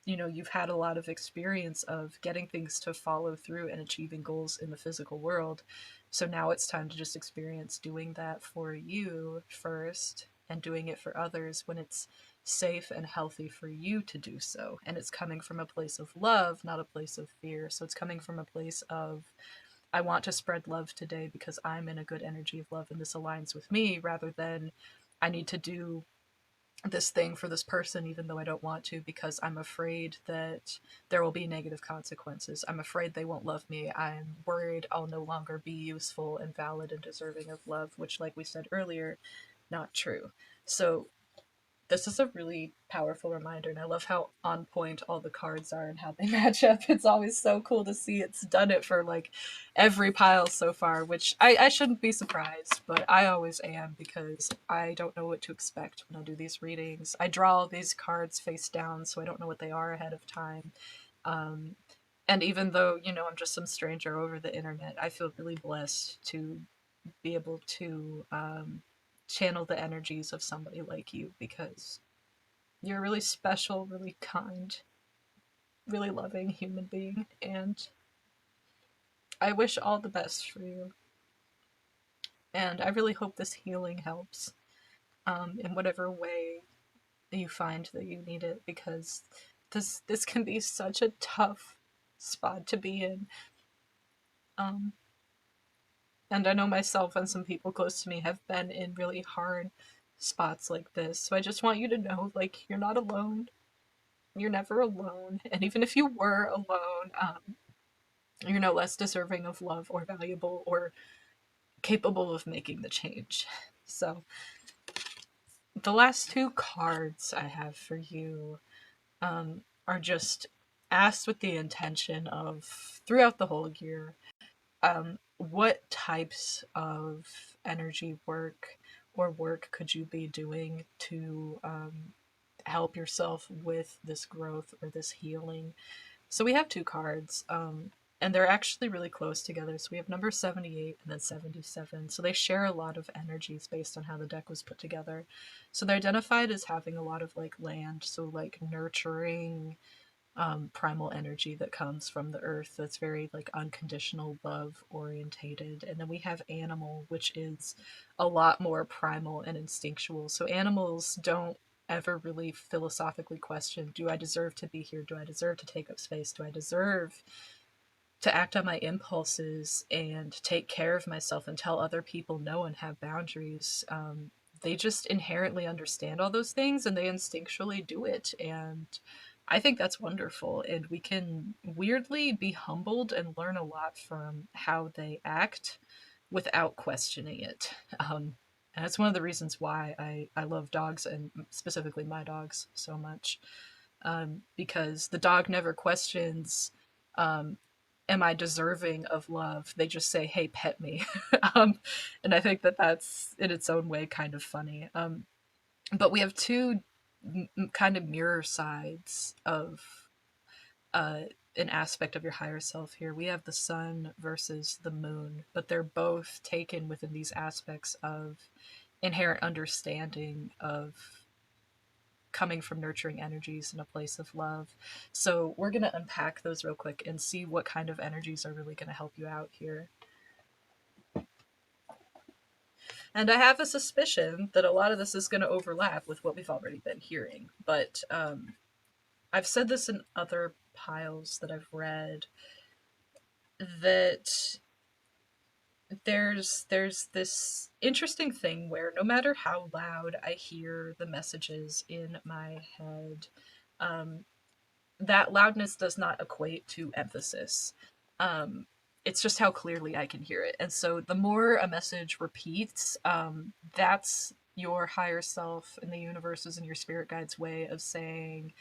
You've had a lot of experience of getting things to follow through and achieving goals in the physical world. So now it's time to just experience doing that for you first and doing it for others when it's safe and healthy for you to do so. And it's coming from a place of love, not a place of fear. So it's coming from a place of, I want to spread love today because I'm in a good energy of love and this aligns with me, rather than I need to do this thing for this person even though I don't want to because I'm afraid that there will be negative consequences. I'm afraid they won't love me. I'm worried I'll no longer be useful and valid and deserving of love, which, like we said earlier, not true. So this is a really powerful reminder, and I love how on point all the cards are and how they match up. It's always so cool to see. It's done it for like every pile so far, which I shouldn't be surprised, but I always am because I don't know what to expect when I do these readings. I draw these cards face down, so I don't know what they are ahead of time. Um, and even though, I'm just some stranger over the internet, I feel really blessed to be able to channel the energies of somebody like you, because you're a really special, really kind, really loving human being, and I wish all the best for you. And I really hope this healing helps in whatever way you find that you need it, because this can be such a tough spot to be in. Um, and I know myself and some people close to me have been in really hard spots like this. So I just want you to know, like, you're not alone. You're never alone. And even if you were alone, you're no less deserving of love or valuable or capable of making the change. So the last two cards I have for you are just asked with the intention of, throughout the whole year, what types of energy work or work could you be doing to help yourself with this growth or this healing? So we have two cards, and they're actually really close together. So we have number 78 and then 77. So they share a lot of energies based on how the deck was put together. So they're identified as having a lot of like land, so like nurturing, primal energy that comes from the earth that's very like unconditional love orientated. And then we have animal, which is a lot more primal and instinctual. So animals don't ever really philosophically question, do I deserve to be here? Do I deserve to take up space? Do I deserve to act on my impulses and take care of myself and tell other people no and have boundaries? They just inherently understand all those things and they instinctually do it. And I think that's wonderful. And we can weirdly be humbled and learn a lot from how they act without questioning it. And that's one of the reasons why I love dogs and specifically my dogs so much. Because the dog never questions, um, am I deserving of love? They just say, hey, pet me. um, and I think that that's in its own way kind of funny. But we have two kind of mirror sides of uh, an aspect of your higher self here. We have the sun versus the moon, but they're both taken within these aspects of inherent understanding of coming from nurturing energies in a place of love. So we're going to unpack those real quick and see what kind of energies are really going to help you out here. And I have a suspicion that a lot of this is going to overlap with what we've already been hearing. But I've said this in other piles that I've read that there's this interesting thing where no matter how loud I hear the messages in my head, um, that loudness does not equate to emphasis. Um, it's just how clearly I can hear it. And so the more a message repeats, that's your higher self and the universe's and your spirit guide's way of saying,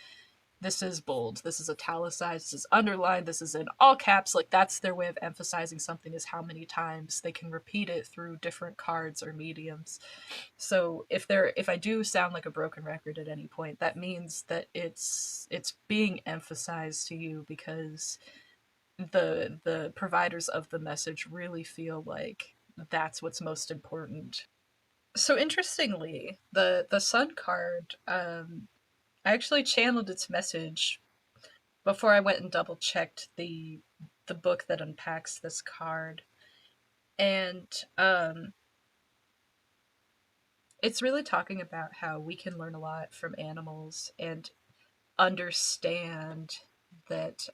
this is bold, this is italicized, this is underlined, this is in all caps. Like that's their way of emphasizing something, is how many times they can repeat it through different cards or mediums. So if I do sound like a broken record at any point, that means that it's being emphasized to you because the providers of the message really feel like that's what's most important. So interestingly, the sun card, I actually channeled its message before I went and double checked the book that unpacks this card. And it's really talking about how we can learn a lot from animals and understand that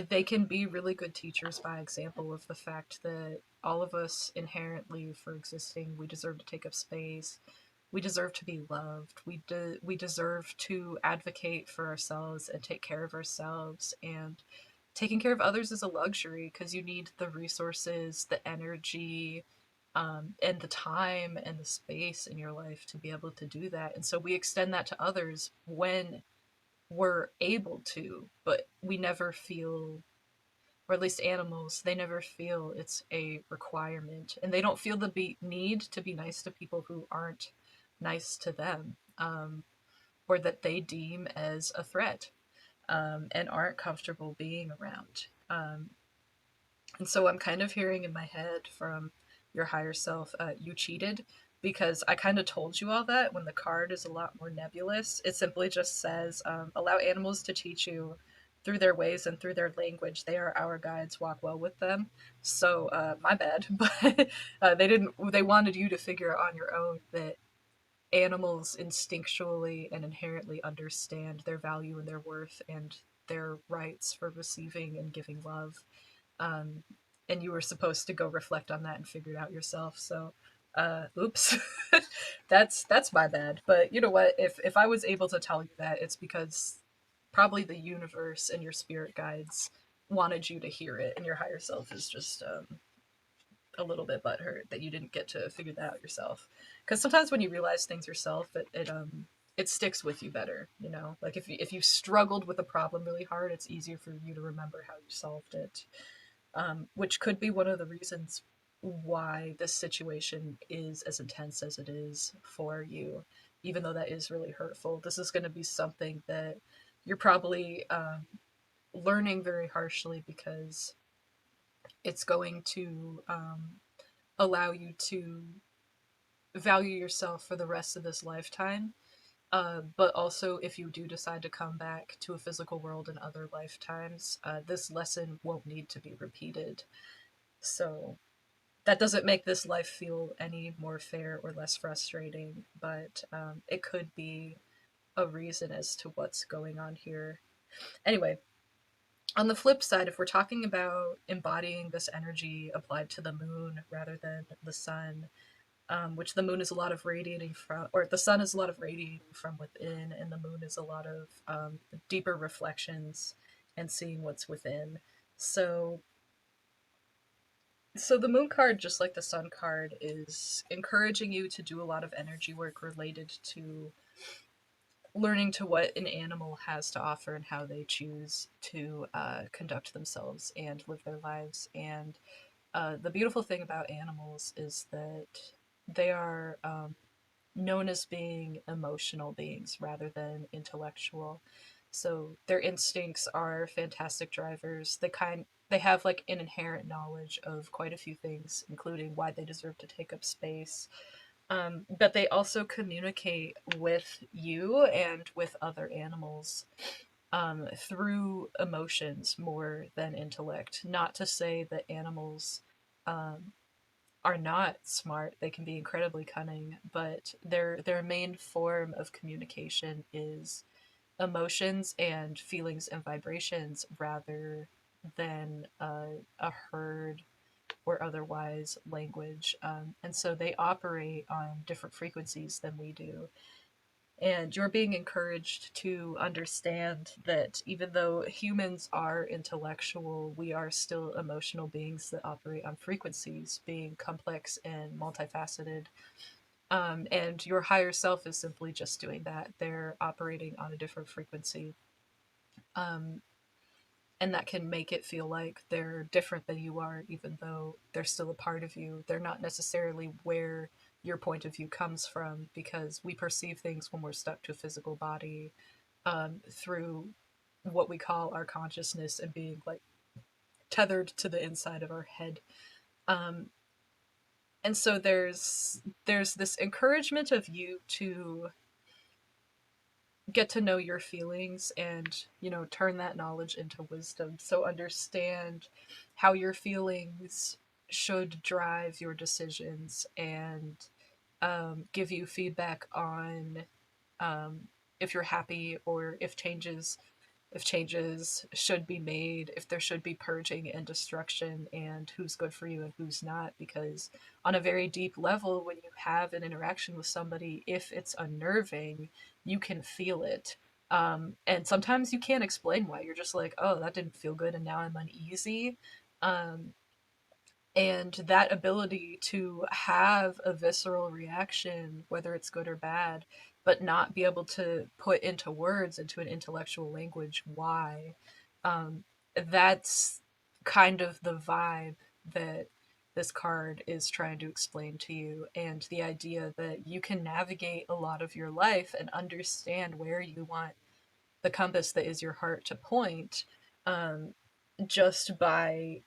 they can be really good teachers by example of the fact that all of us inherently, for existing, we deserve to take up space. We deserve to be loved. We deserve to advocate for ourselves and take care of ourselves. And taking care of others is a luxury because you need the resources, the energy, and the time and the space in your life to be able to do that. And so we extend that to others when we're able to, but we never feel, or at least animals, they never feel it's a requirement. And they don't feel the need to be nice to people who aren't nice to them, or that they deem as a threat, and aren't comfortable being around. And so I'm kind of hearing in my head from your higher self, you cheated, because I kind of told you all that when the card is a lot more nebulous. It simply just says, allow animals to teach you through their ways and through their language. They are our guides. Walk well with them. So my bad, but they didn't. They wanted you to figure on your own that animals instinctually and inherently understand their value and their worth and their rights for receiving and giving love. Um, and you were supposed to go reflect on that and figure it out yourself. So, oops, that's my bad. But you know what? If I was able to tell you that, it's because probably the universe and your spirit guides wanted you to hear it, and your higher self is just a little bit butthurt that you didn't get to figure that out yourself. Because sometimes when you realize things yourself, it sticks with you better. You know, like if you struggled with a problem really hard, it's easier for you to remember how you solved it. Which could be one of the reasons why this situation is as intense as it is for you, even though that is really hurtful. This is going to be something that you're probably learning very harshly, because it's going to allow you to value yourself for the rest of this lifetime. But also, if you do decide to come back to a physical world in other lifetimes, this lesson won't need to be repeated. So that doesn't make this life feel any more fair or less frustrating, but it could be a reason as to what's going on here. Anyway, on the flip side, if we're talking about embodying this energy applied to the moon rather than the sun, which the moon is a lot of radiating from, or the sun is a lot of radiating from within, and the moon is a lot of deeper reflections and seeing what's within. So, so the moon card, just like the sun card, is encouraging you to do a lot of energy work related to learning to what an animal has to offer and how they choose to conduct themselves and live their lives. And the beautiful thing about animals is that they are known as being emotional beings rather than intellectual. So their instincts are fantastic drivers. They have like an inherent knowledge of quite a few things, including why they deserve to take up space. But they also communicate with you and with other animals through emotions more than intellect. Not to say that animals um, are not smart; they can be incredibly cunning, but their main form of communication is emotions and feelings and vibrations rather than a herd or otherwise language. And so they operate on different frequencies than we do. And you're being encouraged to understand that even though humans are intellectual, we are still emotional beings that operate on frequencies, being complex and multifaceted. And your higher self is simply just doing that. They're operating on a different frequency. Um, and that can make it feel like they're different than you are, even though they're still a part of you. They're not necessarily where your point of view comes from, because we perceive things when we're stuck to a physical body through what we call our consciousness and being like tethered to the inside of our head. Um, and so there's this encouragement of you to get to know your feelings and, you know, turn that knowledge into wisdom. So understand how your feelings should drive your decisions, and give you feedback on um, if you're happy, or if changes should be made, if there should be purging and destruction, and who's good for you and who's not. Because on a very deep level, when you have an interaction with somebody, if it's unnerving, you can feel it. And sometimes you can't explain why. You're just like, oh, that didn't feel good, and now I'm uneasy. Um, and that ability to have a visceral reaction, whether it's good or bad, but not be able to put into words, into an intellectual language, why, um, that's kind of the vibe that this card is trying to explain to you. And the idea that you can navigate a lot of your life and understand where you want the compass that is your heart to point, um, just by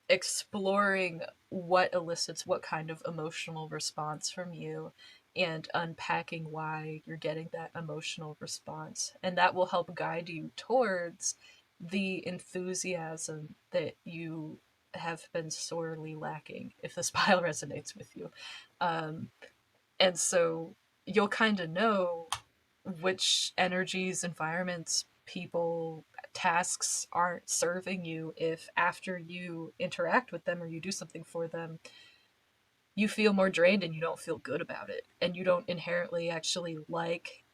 exploring what elicits what kind of emotional response from you, and unpacking why you're getting that emotional response. And that will help guide you towards the enthusiasm that you have been sorely lacking, if this pile resonates with you. Um, and so you'll kind of know which energies, environments, people, tasks aren't serving you if after you interact with them or you do something for them, you feel more drained and you don't feel good about it. And you don't inherently actually like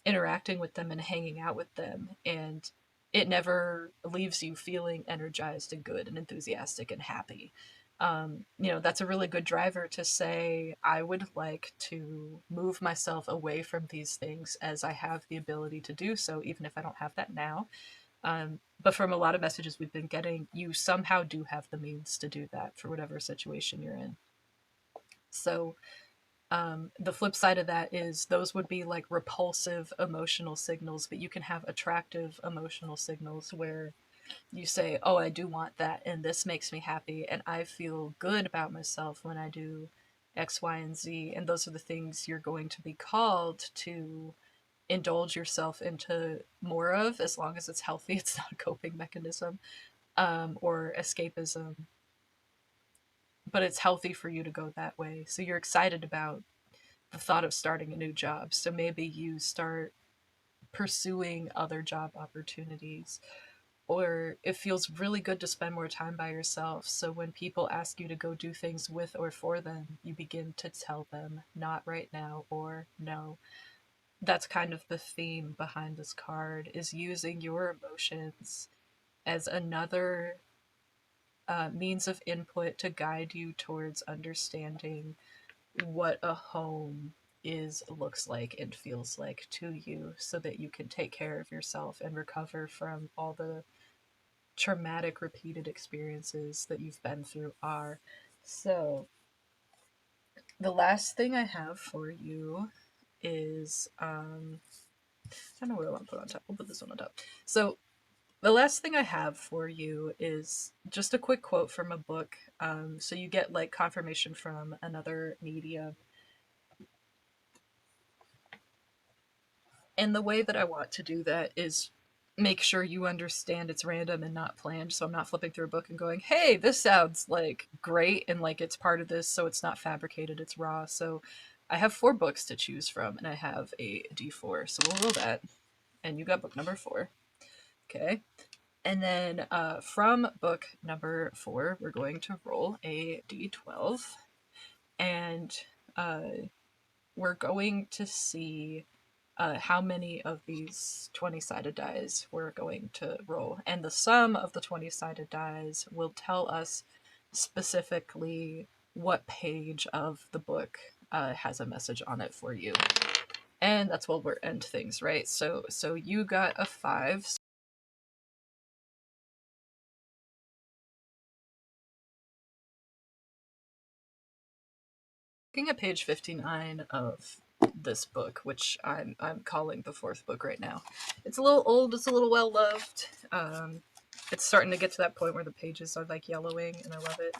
interacting with them and hanging out with them. And it never leaves you feeling energized and good and enthusiastic and happy. You know, that's a really good driver to say, I would like to move myself away from these things as I have the ability to do so, even if I don't have that now. But from a lot of messages we've been getting, you somehow do have the means to do that for whatever situation you're in. So the flip side of that is those would be like repulsive emotional signals, but you can have attractive emotional signals where you say, oh, I do want that, and this makes me happy, and I feel good about myself when I do X, Y, and Z. And those are the things you're going to be called to indulge yourself into more of, as long as it's healthy. It's not a coping mechanism or escapism, but it's healthy for you to go that way. So you're excited about the thought of starting a new job. So maybe you start pursuing other job opportunities, or it feels really good to spend more time by yourself. So when people ask you to go do things with or for them, you begin to tell them, not right now, or no. That's kind of the theme behind this card, is using your emotions as another means of input to guide you towards understanding what a home is, looks like, and feels like to you, so that you can take care of yourself and recover from all the traumatic repeated experiences that you've been through are. So the last thing I have for you is I don't know what I want to put on top. We'll put this one on top. So the last thing I have for you is just a quick quote from a book. So you get like confirmation from another medium. And the way that I want to do that is make sure you understand it's random and not planned. So I'm not flipping through a book and going, hey, this sounds like great, and like it's part of this, so it's not fabricated, it's raw. So I have 4 books to choose from, and I have a D4. So we'll roll that. And you got book number 4. Okay. And then from book number 4, we're going to roll a D12. And uh, we're going to see how many of these 20-sided dice we're going to roll. And the sum of the 20-sided dice will tell us specifically what page of the book has a message on it for you. And that's where we'll end things, right? So you got a 5. Looking at page 59 of this book, which I'm calling the 4th book right now. It's a little old, it's a little well loved. It's starting to get to that point where the pages are like yellowing, and I love it.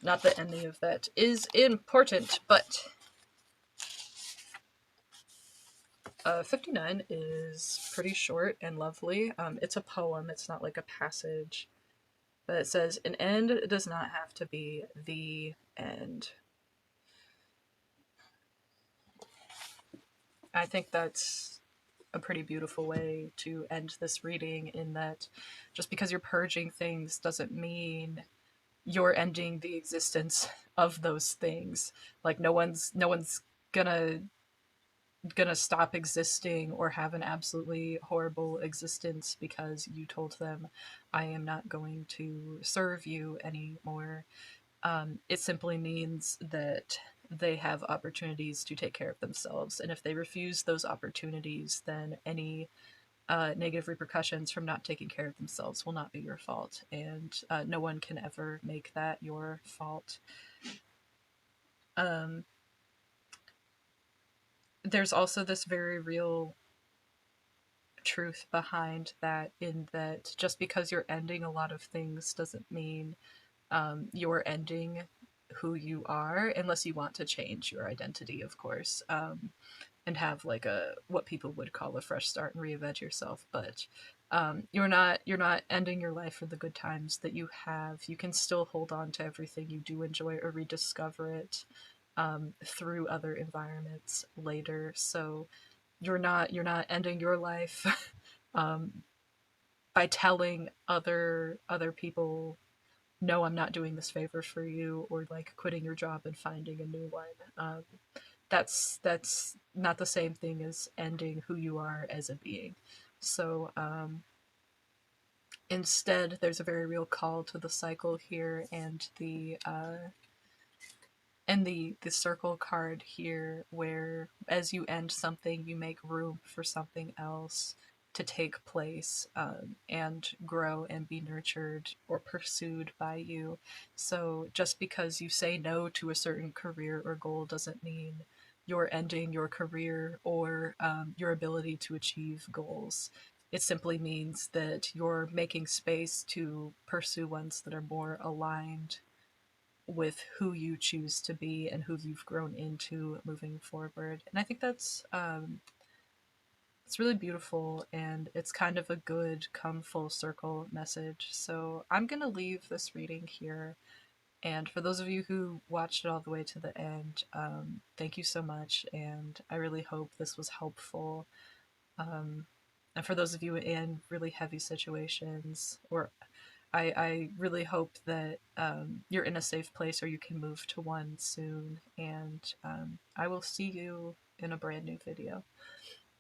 Not that any of that is important, but 59 is pretty short and lovely. It's a poem, it's not like a passage, but it says, an end does not have to be the end. I think that's a pretty beautiful way to end this reading, in that just because you're purging things doesn't mean you're ending the existence of those things. Like no one's gonna stop existing or have an absolutely horrible existence because you told them, I am not going to serve you anymore. It simply means that they have opportunities to take care of themselves. And if they refuse those opportunities, then any negative repercussions from not taking care of themselves will not be your fault. And no one can ever make that your fault. Um, there's also this very real truth behind that, in that just because you're ending a lot of things doesn't mean you're ending who you are, unless you want to change your identity, of course, and have like a what people would call a fresh start and reinvent yourself. But you're not ending your life for the good times that you have. You can still hold on to everything you do enjoy, or rediscover it through other environments later. So you're not ending your life um, by telling other people, no, I'm not doing this favor for you, or like quitting your job and finding a new one. That's not the same thing as ending who you are as a being. So instead, there's a very real call to the cycle here, and the circle card here, where as you end something, you make room for something else. to take place and grow and be nurtured or pursued by you. So just because you say no to a certain career or goal doesn't mean you're ending your career or your ability to achieve goals. It simply means that you're making space to pursue ones that are more aligned with who you choose to be and who you've grown into moving forward. And I think that's it's really beautiful, and it's kind of a good come full circle message. So I'm gonna leave this reading here. And for those of you who watched it all the way to the end, thank you so much. And I really hope this was helpful. Um, and for those of you in really heavy situations, or I really hope that you're in a safe place or you can move to one soon. And I will see you in a brand new video.